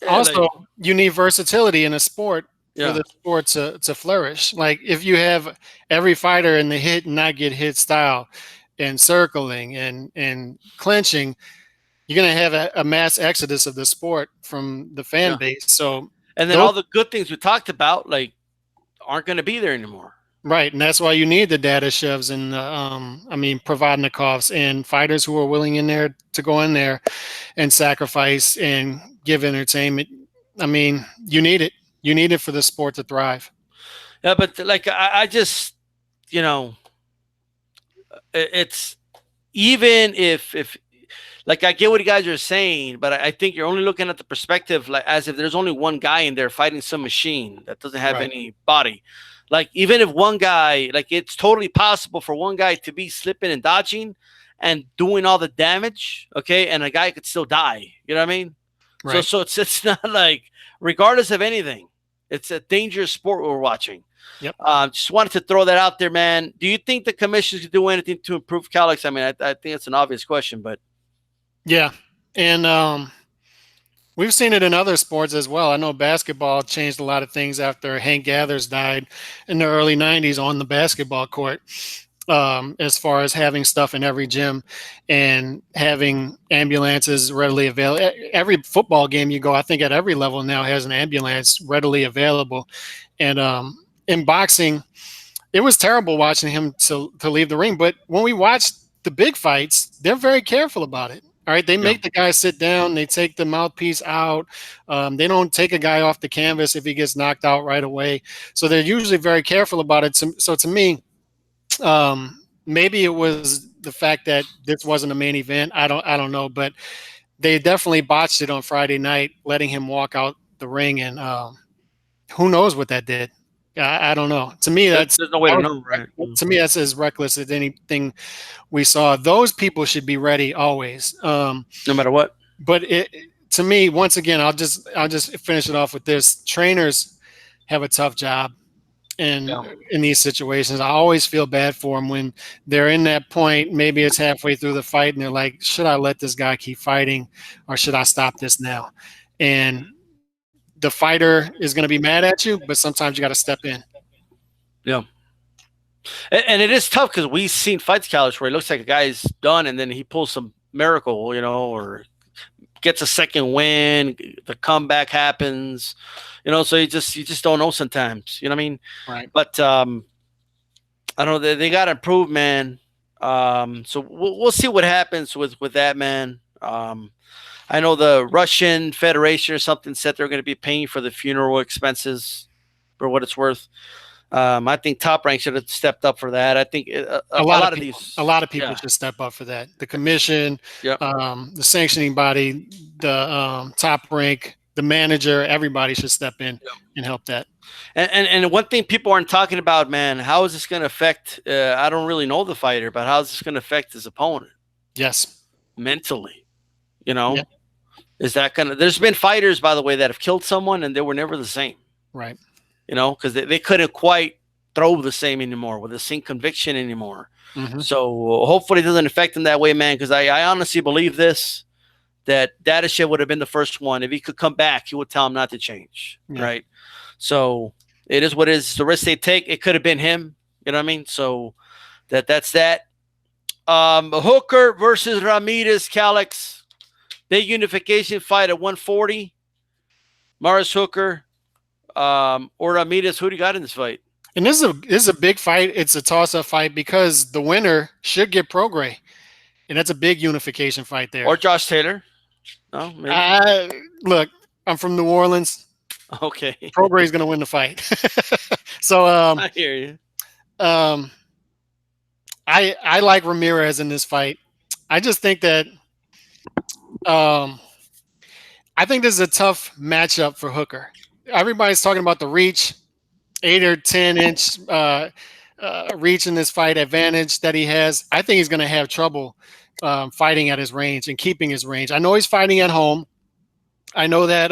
also you need versatility in a sport for the sport to flourish. Like if you have every fighter in the hit and not get hit style, and circling and clinching, you're going to have a mass exodus of the sport from the fan base. So, and then all the good things we talked about, aren't going to be there anymore. Right. And that's why you need the Dadashevs and Provodnikovs and fighters who are willing to go in there and sacrifice and give entertainment. I mean, you need it. You need it for the sport to thrive. Yeah. But I just, it's even if I get what you guys are saying, but I think you're only looking at the perspective as if there's only one guy in there fighting some machine that doesn't have any body. Even if one guy, it's totally possible for one guy to be slipping and dodging and doing all the damage, okay, and a guy could still die. You know what I mean? Right. So it's not regardless of anything, it's a dangerous sport we're watching. Yep. Just wanted to throw that out there, man. Do you think the commissions could do anything to improve Calix? I mean, I think it's an obvious question, but yeah, and we've seen it in other sports as well. I know basketball changed a lot of things after Hank Gathers died in the early '90s on the basketball court. as far as having stuff in every gym and having ambulances readily available. Every football game you go, I think at every level now has an ambulance readily available. And in boxing, it was terrible watching him to leave the ring. But when we watch the big fights, they're very careful about it. All right, they Yeah. make the guy sit down. They take the mouthpiece out. They don't take a guy off the canvas if he gets knocked out right away. So they're usually very careful about it. So to me, maybe it was the fact that this wasn't a main event. I don't know, but they definitely botched it on Friday night, letting him walk out the ring, and who knows what that did. I don't know. To me, There's no way to know, right? that's as reckless as anything we saw. Those people should be ready always. No matter what. But to me, once again, I'll just finish it off with this. Trainers have a tough job in these situations. I always feel bad for them when they're in that point. Maybe it's halfway through the fight, and they're like, "Should I let this guy keep fighting, or should I stop this now?" And the fighter is going to be mad at you, but sometimes you got to step in. Yeah. And it is tough because we've seen fights, Kalish, where it looks like a guy's done and then he pulls some miracle, or gets a second win, the comeback happens, so you just don't know sometimes, you know what I mean? Right. But I don't know, they got to improve, man. So we'll see what happens with that, man. I know the Russian Federation or something said they're going to be paying for the funeral expenses for what it's worth. I think Top Rank should have stepped up for that. I think a lot of people should step up for that. The commission, Yep. The sanctioning body, the Top Rank, the manager, everybody should step in and help that. And one thing people aren't talking about, man, how is this going to affect? I don't really know the fighter, but how is this going to affect his opponent? Yes, mentally, Is that gonna? There's been fighters, by the way, that have killed someone and they were never the same. Right. Because they couldn't quite throw the same anymore with the same conviction anymore. Mm-hmm. So hopefully it doesn't affect him that way, man, because I honestly believe that Dstyleboxing would have been the first one. If he could come back, he would tell him not to change, right? So it is what it is. The risk they take, it could have been him, you know what I mean? So that's that. Hooker versus Ramirez, Calix. Big unification fight at 140. Morris Hooker. Or Ramirez, who do you got in this fight? And this is a big fight. It's a toss-up fight because the winner should get Prograis, and that's a big unification fight there. Or Josh Taylor. No, maybe. Look, I'm from New Orleans. Okay. Prograis is going to win the fight. So I hear you. I like Ramirez in this fight. I just think that I think this is a tough matchup for Hooker. Everybody's talking about the reach, 8 or 10-inch reach in this fight advantage that he has. I think he's going to have trouble fighting at his range and keeping his range. I know he's fighting at home. I know that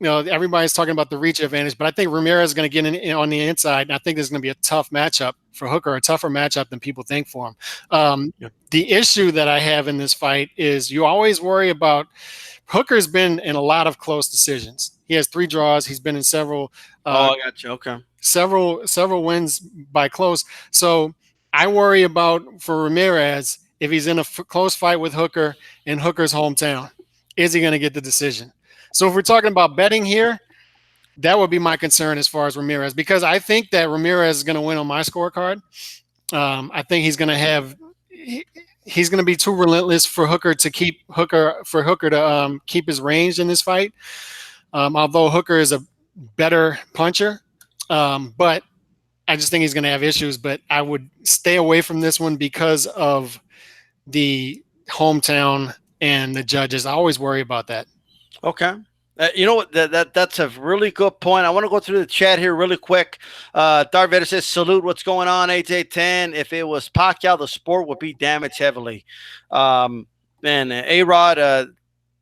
everybody's talking about the reach advantage, but I think Ramirez is going to get in on the inside, and I think this is going to be a tough matchup for Hooker, a tougher matchup than people think for him. The issue that I have in this fight is you always worry about Hooker's been in a lot of close decisions. He has 3 draws. He's been in several. I got you. Okay. Several wins by close. So I worry about for Ramirez if he's in a close fight with Hooker in Hooker's hometown, is he going to get the decision? So if we're talking about betting here, that would be my concern as far as Ramirez, because I think that Ramirez is going to win on my scorecard. I think he's going to have. He's going to be too relentless for Hooker to keep keep his range in this fight. Although Hooker is a better puncher, but I just think he's going to have issues. But I would stay away from this one because of the hometown and the judges. I always worry about that. Okay. You know what? That's a really good point. I want to go through the chat here really quick. Darth Vader says, salute. What's going on, AJ10? If it was Pacquiao, the sport would be damaged heavily. And A-Rod,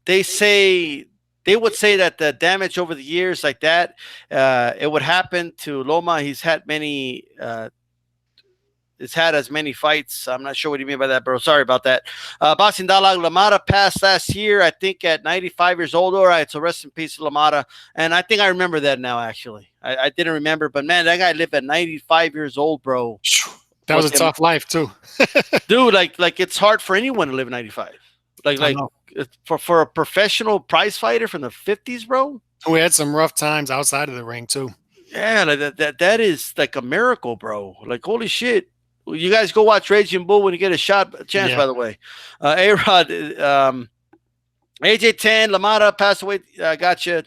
they would say that the damage over the years like that, it would happen to Loma. He's had as many fights. I'm not sure what you mean by that, bro. Sorry about that. Boxing Dialogue, Lamada passed last year, I think at 95 years old. All right, so rest in peace, Lamada. And I think I remember that now, actually. I didn't remember, but man, that guy lived at 95 years old, bro. That was a tough life too. Dude, like it's hard for anyone to live in 95. Like for a professional prize fighter from the 50s, bro. We had some rough times outside of the ring too. Yeah, like that is like a miracle, bro. Like holy shit. You guys go watch Raging Bull when you get a chance, by the way. A-Rod, AJ10, Lamada passed away. Gotcha.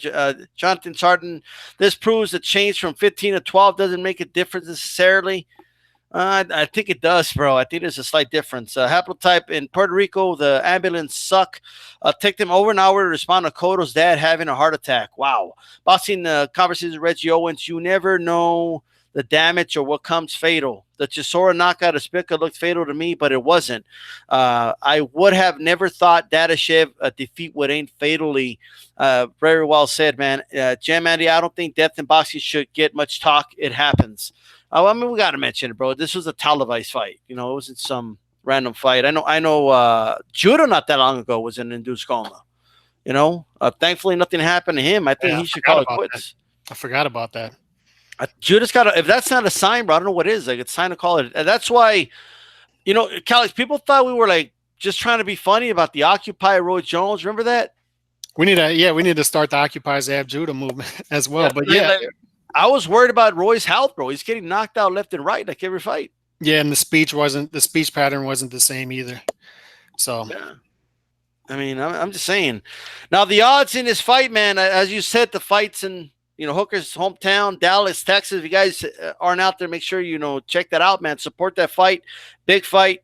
Jonathan Sarton. This proves the change from 15 to 12 doesn't make a difference necessarily. I think it does, bro. I think there's a slight difference. Haplotype in Puerto Rico, the ambulance suck. Take them over an hour to respond to Cotto's dad having a heart attack. Wow. Boxing conversations with Reggie Owens. You never know the damage or what comes fatal. The Chisora knockout of Spica looked fatal to me, but it wasn't. I would have never thought Dadashev defeat would end fatally. Very well said, man. Jam Andy, I don't think death in boxing should get much talk. It happens. I mean, we got to mention it, bro. This was a televised fight. You know, it wasn't some random fight. I know. Judo not that long ago was in induced coma. You know, thankfully nothing happened to him. I think he should call it quits. I forgot about that. Judas got if that's not a sign, bro, I don't know what is. Like it's time to call it. And that's why, you know, Calix, people thought we were like just trying to be funny about the Occupy Roy Jones. Remember that? We need to start the Occupy Zab Judah movement as well. Yeah, but yeah. Like, I was worried about Roy's health, bro. He's getting knocked out left and right like every fight. Yeah, and the speech pattern wasn't the same either. So yeah. I mean, I'm just saying. Now the odds in this fight, man, as you said, the fight's in Hooker's hometown, Dallas, Texas. If you guys aren't out there, make sure check that out, man. Support that fight, big fight.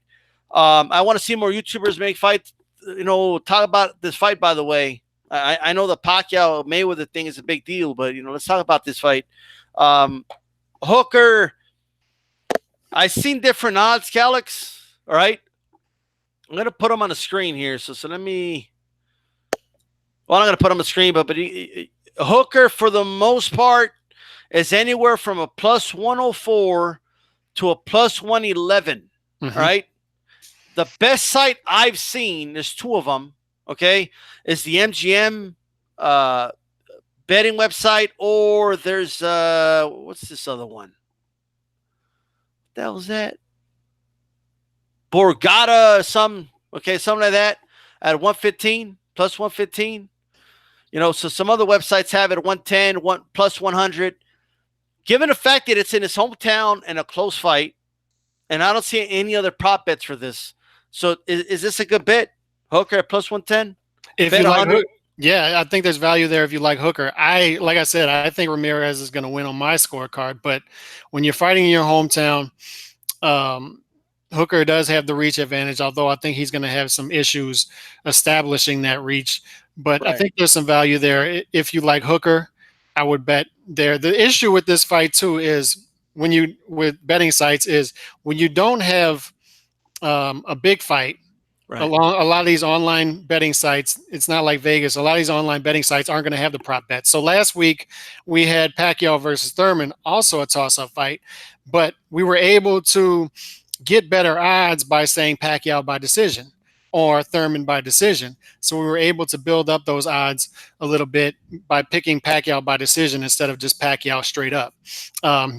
I want to see more YouTubers make fights. Talk about this fight. By the way, I know the Pacquiao Mayweather thing is a big deal, but let's talk about this fight. Hooker, I've seen different odds, Calix. All right, I'm gonna put them on the screen here. So let me. Well, I'm not gonna put them on the screen, but Hooker for the most part is anywhere from a plus 104 to a plus 111. Mm-hmm. Right. The best site I've seen, there's two of them. Okay, is the MGM betting website, or there's what's this other one? What the hell is that? Borgata, something like that at 115 plus 115. So some other websites have it at 110, plus 100. Given the fact that it's in his hometown and a close fight, and I don't see any other prop bets for this. So is this a good bet? Hooker at plus 110? If you like Hooker, yeah, I think there's value there if you like Hooker. Like I said, I think Ramirez is going to win on my scorecard. But when you're fighting in your hometown, Hooker does have the reach advantage, although I think he's going to have some issues establishing that reach. But right. I think there's some value there. If you like Hooker, I would bet there. The issue with this fight, too, is with betting sites is when you don't have a big fight, right. A lot of these online betting sites, it's not like Vegas. A lot of these online betting sites aren't going to have the prop bets. So last week we had Pacquiao versus Thurman, also a toss-up fight, but we were able to get better odds by saying Pacquiao by decision or Thurman by decision. So we were able to build up those odds a little bit by picking Pacquiao by decision instead of just Pacquiao straight up.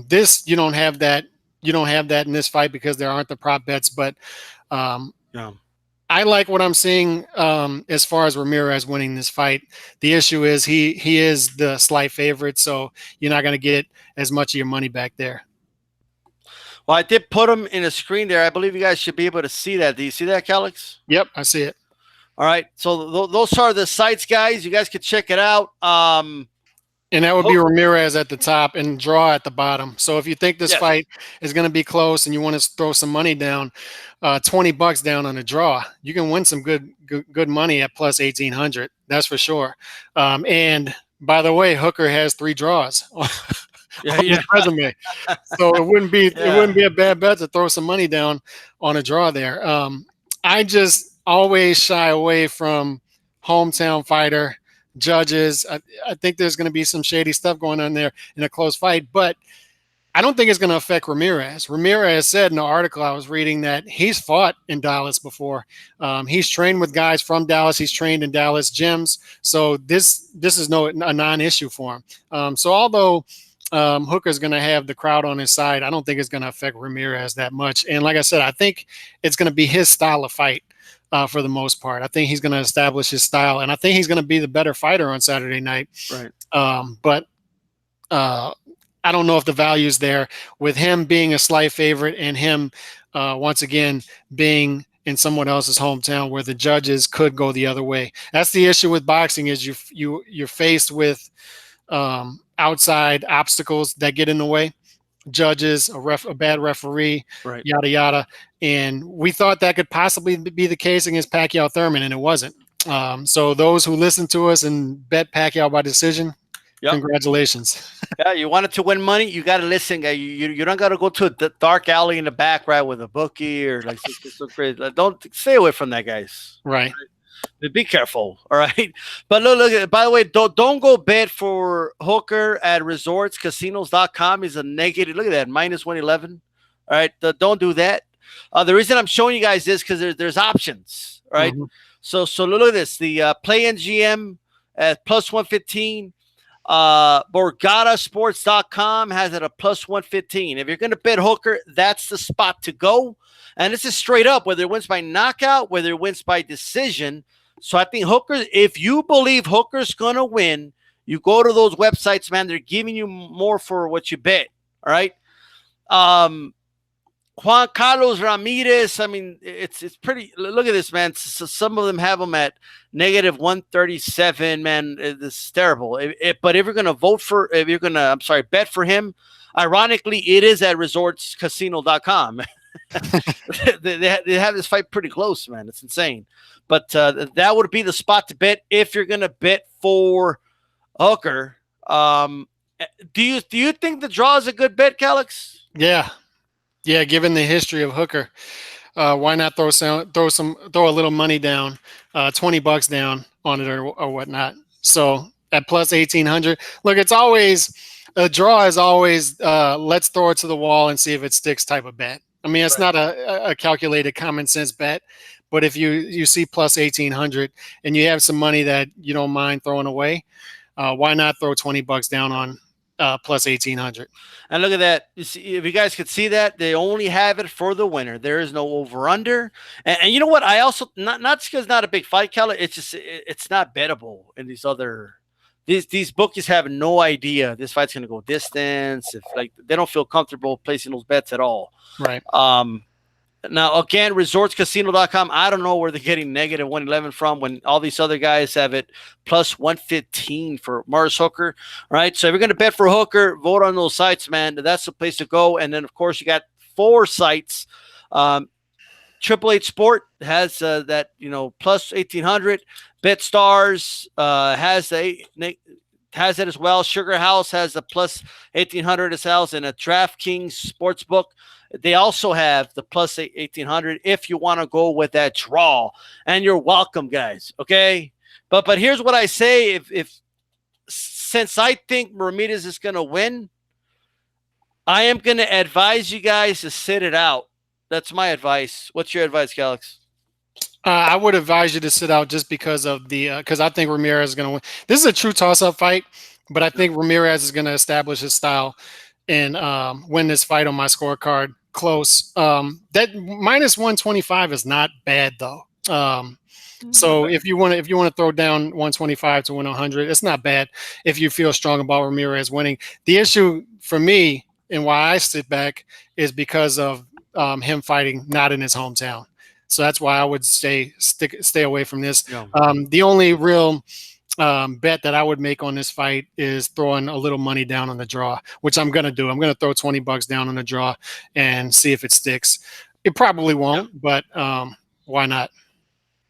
This, you don't have that. You don't have that in this fight because there aren't the prop bets, but I like what I'm seeing as far as Ramirez winning this fight. The issue is he is the slight favorite, so you're not going to get as much of your money back there. Well, I did put them in a screen there. I believe you guys should be able to see that. Do you see that, Calix? Yep, I see it. All right. So those are the sites, guys. You guys can check it out. And that would be Ramirez at the top and draw at the bottom. So if you think this fight is going to be close and you want to throw some money down, $20 down on a draw, you can win some good money at plus 1,800. That's for sure. And by the way, Hooker has 3 draws. On his resume. So it wouldn't be a bad bet to throw some money down on a draw there. I just always shy away from hometown fighter judges. I think there's going to be some shady stuff going on there in a close fight, but I don't think it's going to affect Ramirez. Ramirez said in the article I was reading that he's fought in Dallas before. He's trained with guys from Dallas. He's trained in Dallas gyms. So this is a non-issue for him. So although Hooker's going to have the crowd on his side. I don't think it's going to affect Ramirez that much. And like I said, I think it's going to be his style of fight for the most part. I think he's going to establish his style, and I think he's going to be the better fighter on Saturday night. Right. But I don't know if the value is there with him being a slight favorite and him once again being in someone else's hometown where the judges could go the other way. That's the issue with boxing is you're faced with outside obstacles that get in the way, judges, a bad referee, Right. yada yada. And we thought that could possibly be the case against Pacquiao Thurman, and it wasn't. So those who listen to us and bet Pacquiao by decision, Yep. congratulations. Yeah, you wanted to win money, you got to listen, guy. You don't got to go to a dark alley in the back, right, with a bookie or like so crazy. Don't stay away from that, guys. Right. Be careful, all right. But look. By the way, don't go bet for Hooker at resortscasinos.com. He's a negative. Look at that, -111. All right, don't do that. The reason I'm showing you guys this because there's options, right? Mm-hmm. So look at this. The play NGM at +115. BorgataSports.com has it a +115. If you're going to bet Hooker, that's the spot to go. And this is straight up, whether it wins by knockout, whether it wins by decision. So I think Hooker, if you believe Hooker's going to win, you go to those websites, man. They're giving you more for what you bet. All right. Juan Carlos Ramirez. I mean, it's pretty. Look at this, man. So some of them have them at -137. Man, it's terrible. But if you're gonna bet for him, ironically, it is at resortscasino.com. they have this fight pretty close, man. It's insane. But that would be the spot to bet if you're gonna bet for Hooker. Do you think the draw is a good bet, Calix? Yeah, given the history of Hooker, why not throw a little money down, $20 down on it or whatnot. So at +1,800, look, it's always a draw is always let's throw it to the wall and see if it sticks type of bet. I mean, it's not a calculated common sense bet, but if you see +1,800 and you have some money that you don't mind throwing away, why not throw $20 down on +1,800? And look at that. You see, if you guys could see that, they only have it for the winner. There is no over under. And you know what? I also not because it's not a big fight, Keller. It's just it's not bettable in these other. These bookies have no idea this fight's going to go distance. If like they don't feel comfortable placing those bets at all. Right. Now, again, resortscasino.com, I don't know where they're getting -111 from when all these other guys have it +115 for Morris Hooker, right? So if you're going to bet for Hooker, vote on those sites, man. That's the place to go. And then, of course, you got 4 sites. Triple H Sport has that, +1,800. BetStars has it as well. Sugar House has the +1,800 as well, and a DraftKings Sportsbook. They also have the +1,800 if you want to go with that draw. And you're welcome, guys. Okay, but here's what I say: if since I think Ramirez is going to win, I am going to advise you guys to sit it out. That's my advice. What's your advice, Calix? I would advise you to sit out just because of because I think Ramirez is going to win. This is a true toss-up fight, but I think Ramirez is going to establish his style and win this fight on my scorecard close. That -125 is not bad though. So if you want to throw down 125 to win 100, it's not bad if you feel strong about Ramirez winning. The issue for me and why I sit back is because of him fighting not in his hometown. So that's why I would stay away from this. Yeah. The only real bet that I would make on this fight is throwing a little money down on the draw, which I'm going to do. I'm going to throw $20 down on the draw and see if it sticks. It probably won't, but why not?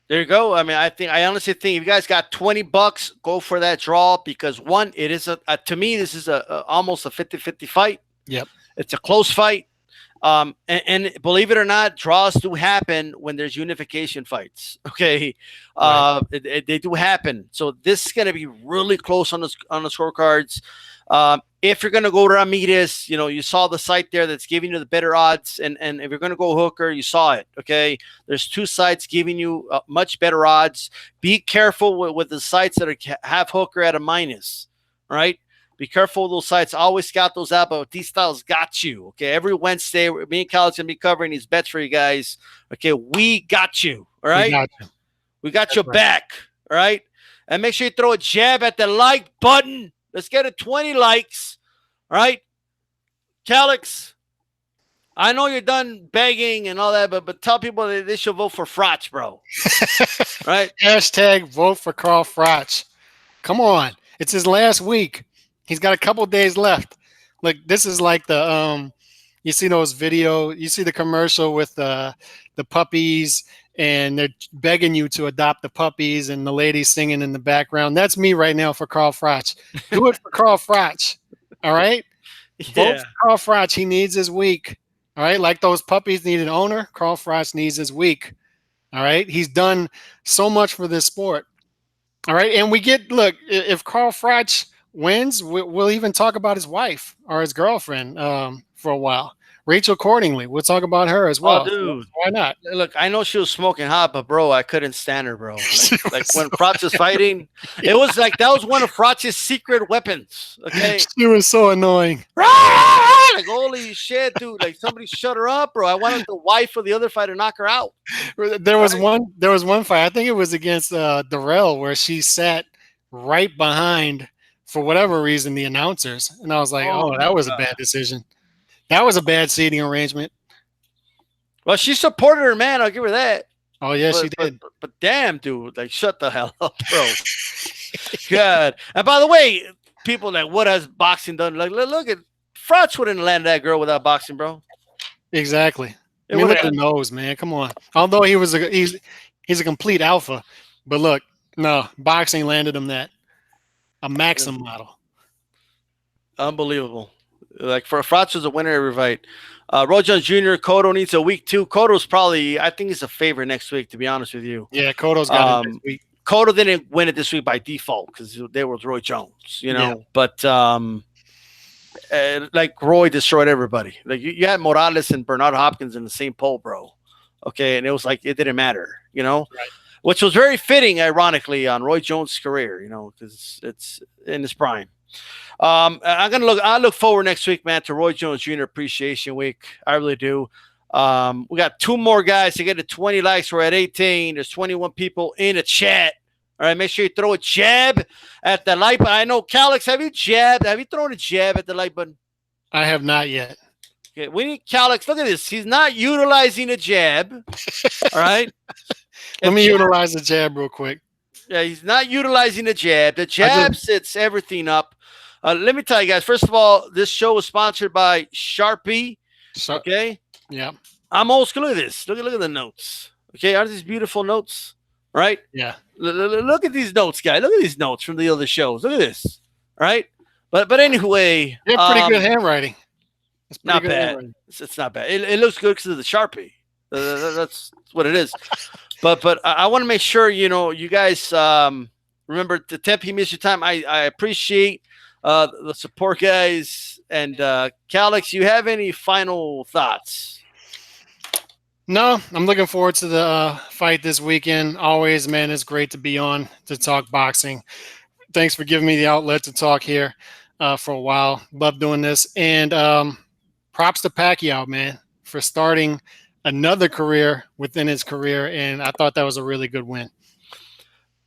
There you go. I mean, I honestly think if you guys got $20, go for that draw because one, it is to me, this is almost a 50-50 fight. Yep. It's a close fight. And believe it or not, draws do happen when there's unification fights. Okay. Right. They do happen. So this is going to be really close on the scorecards. If you're going to go to Ramirez, you saw the site there that's giving you the better odds. And if you're going to go Hooker, you saw it. Okay. There's 2 sites giving you much better odds. Be careful with the sites that have Hooker at a minus, right? Be careful with those sites. Always scout those out, but D-Style's got you. Okay, every Wednesday, me and Kyle's gonna be covering these bets for you guys. Okay, we got you. All right, we got your back. All right, and make sure you throw a jab at the like button. Let's get it 20 likes. All right, Calix. I know you're done begging and all that, but tell people that they should vote for Frotch, bro. Right? Hashtag vote for Carl Frotch. Come on. It's his last week. He's got a couple days left. Look, this is like the you see those you see the commercial with the puppies, and they're begging you to adopt the puppies, and the lady singing in the background. That's me right now for Carl Frotch. Do it for Carl Frotch. All right? Yeah. Vote for Carl Frotch. He needs his week. All right, like those puppies need an owner, Carl Frotch needs his week. All right, he's done so much for this sport. All right, and look, if Carl Frotch wins, we'll even talk about his wife or his girlfriend for a while. Rachel Cordingly, we'll talk about her as well. Oh, dude. Why not? Look, I know she was smoking hot, but bro, I couldn't stand her, bro. Like when Frotch was fighting, it was like that was one of Frotch's secret weapons. Okay, she was so annoying. Like holy shit, dude! Like somebody shut her up, bro. I wanted the wife of the other fighter to knock her out. There was one fight. I think it was against Darrell, where she sat right behind, for whatever reason, the announcers, and I was like, oh that was a bad decision. That was a bad seating arrangement. Well, she supported her man. I'll give her that. Oh yeah, she did. But damn, dude, like shut the hell up, bro. God. And by the way, people like, what has boxing done? Like, look at Frotch wouldn't land that girl without boxing, bro. Exactly. I mean, look at the nose, man. Come on. Although he's a complete alpha, but look, no, boxing landed him that. A Maxim model. Unbelievable. Like for Frotch was a winner every fight. Roy Jones Jr. Cotto needs a week 2. Cotto's probably, I think, he's a favorite next week. To be honest with you, yeah, Cotto's got it this week. Cotto didn't win it this week by default because they were with Roy Jones, you know. Yeah. But like Roy destroyed everybody. Like you had Morales and Bernard Hopkins in the same poll, bro. Okay, and it was like it didn't matter, you know. Right. Which was very fitting, ironically, on Roy Jones' career, you know, because it's in his prime. I look forward next week, man, to Roy Jones Jr. Appreciation Week. I really do. We got 2 more guys to get to 20 likes. We're at 18. There's 21 people in the chat. All right, make sure you throw a jab at the like button. I know, Calix, have you thrown a jab at the like button? I have not yet. Okay, we need Calix. Look at this. He's not utilizing a jab. All right. Let me utilize the jab real quick. Yeah, he's not utilizing the jab. The jab sets everything up. Let me tell you guys, first of all, this show was sponsored by Sharpie. Okay? Yeah. I'm old school. Look at this. Look at the notes. Okay, aren't these beautiful notes? Right? Yeah. Look at these notes, guys. Look at these notes from the other shows. Look at this. Right? But anyway. They're pretty good handwriting. It's not bad. It's not bad. It looks good because of the Sharpie. That's what it is. But I want to make sure, you know, you guys remember to Tempe miss your time. I appreciate the support, guys. And Calix, you have any final thoughts? No, I'm looking forward to the fight this weekend. Always, man, it's great to be on to talk boxing. Thanks for giving me the outlet to talk here for a while. Love doing this. And props to Pacquiao, man, for starting another career within his career. And I thought that was a really good win.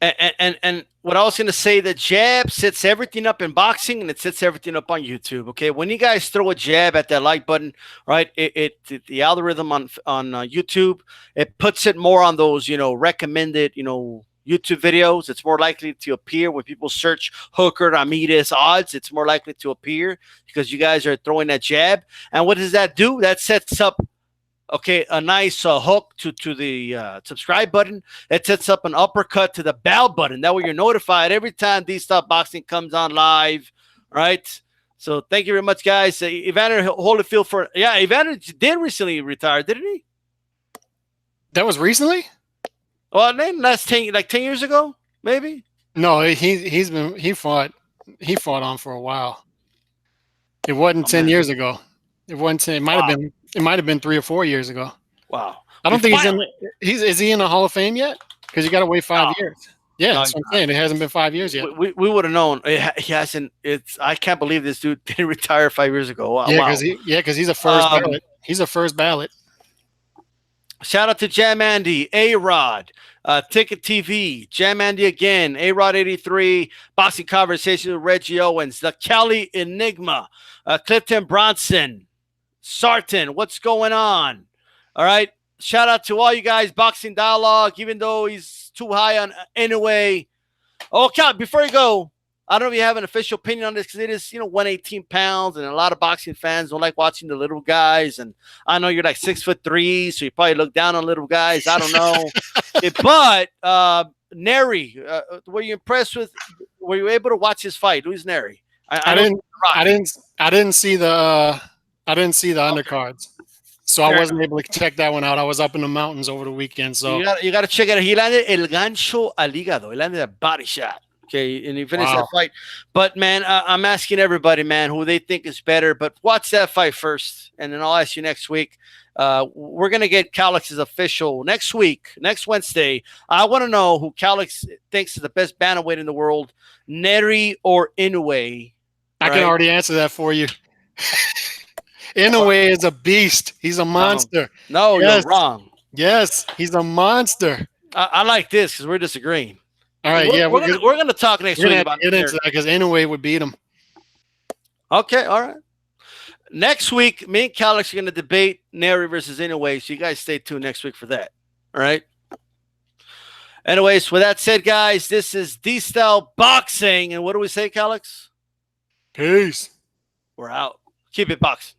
And what I was going to say, the jab sets everything up in boxing and it sets everything up on YouTube. Okay, when you guys throw a jab at that like button, right? The algorithm on YouTube, it puts it more on those, you know, recommended, you know, YouTube videos. It's more likely to appear when people search Hooker, Ramirez odds. It's more likely to appear because you guys are throwing that jab. And what does that do? That sets up, okay, a nice hook to the subscribe button. It sets up an uppercut to the bell button. That way you're notified every time Dstyleboxing comes on live, right? So thank you very much, guys. Evander Holyfield for, yeah, Evander did recently retire, didn't he? That was recently? Well, then that's 10 years ago, maybe. No, he fought on for a while. It wasn't 10 years ago. It wasn't 10. It might have been 3 or 4 years ago. Wow. I don't think is he in the Hall of Fame yet? Because you got to wait 5 years. Yeah, No, that's what I'm saying. It hasn't been 5 years yet. we would have known. He hasn't. I can't believe this dude didn't retire 5 years ago. Wow. Because he's a first ballot. He's a first ballot. Shout out to Jam Andy, A-Rod, Ticket TV, Jam Andy again, A-Rod 83, Boxing Conversation with Reggie Owens, the Kelly Enigma, Clifton Bronson, Sarton, what's going on? All right. Shout out to all you guys, Boxing Dialogue, even though he's too high on anyway. Oh, Cal, before you go, I don't know if you have an official opinion on this because it is, 118 pounds, and a lot of boxing fans don't like watching the little guys. And I know you're like 6'3", so you probably look down on little guys. I don't know. But Neri, were you impressed with? Were you able to watch his fight? Who's Neri? I didn't see the undercards, so I wasn't able to check that one out. I was up in the mountains over the weekend, so you got to check it out. He landed el gancho al hígado. He landed a body shot. Okay, and he finished that fight. But, man, I'm asking everybody, man, who they think is better. But watch that fight first, and then I'll ask you next week. We're going to get Calix's official next week, next Wednesday. I want to know who Calix thinks is the best bantamweight in the world, Neri or Inoue. I can already answer that for you. Inoue is a beast. He's a monster. No, yes. You're wrong. Yes, he's a monster. I like this because we're disagreeing. All right, we're gonna talk next week about get into that because Inoue would beat him. Okay, all right. Next week, me and Calix are gonna debate Neri versus Inoue, so you guys stay tuned next week for that. All right. Anyways, with that said, guys, this is Dstyleboxing, and what do we say, Calix? Peace. We're out. Keep it boxing.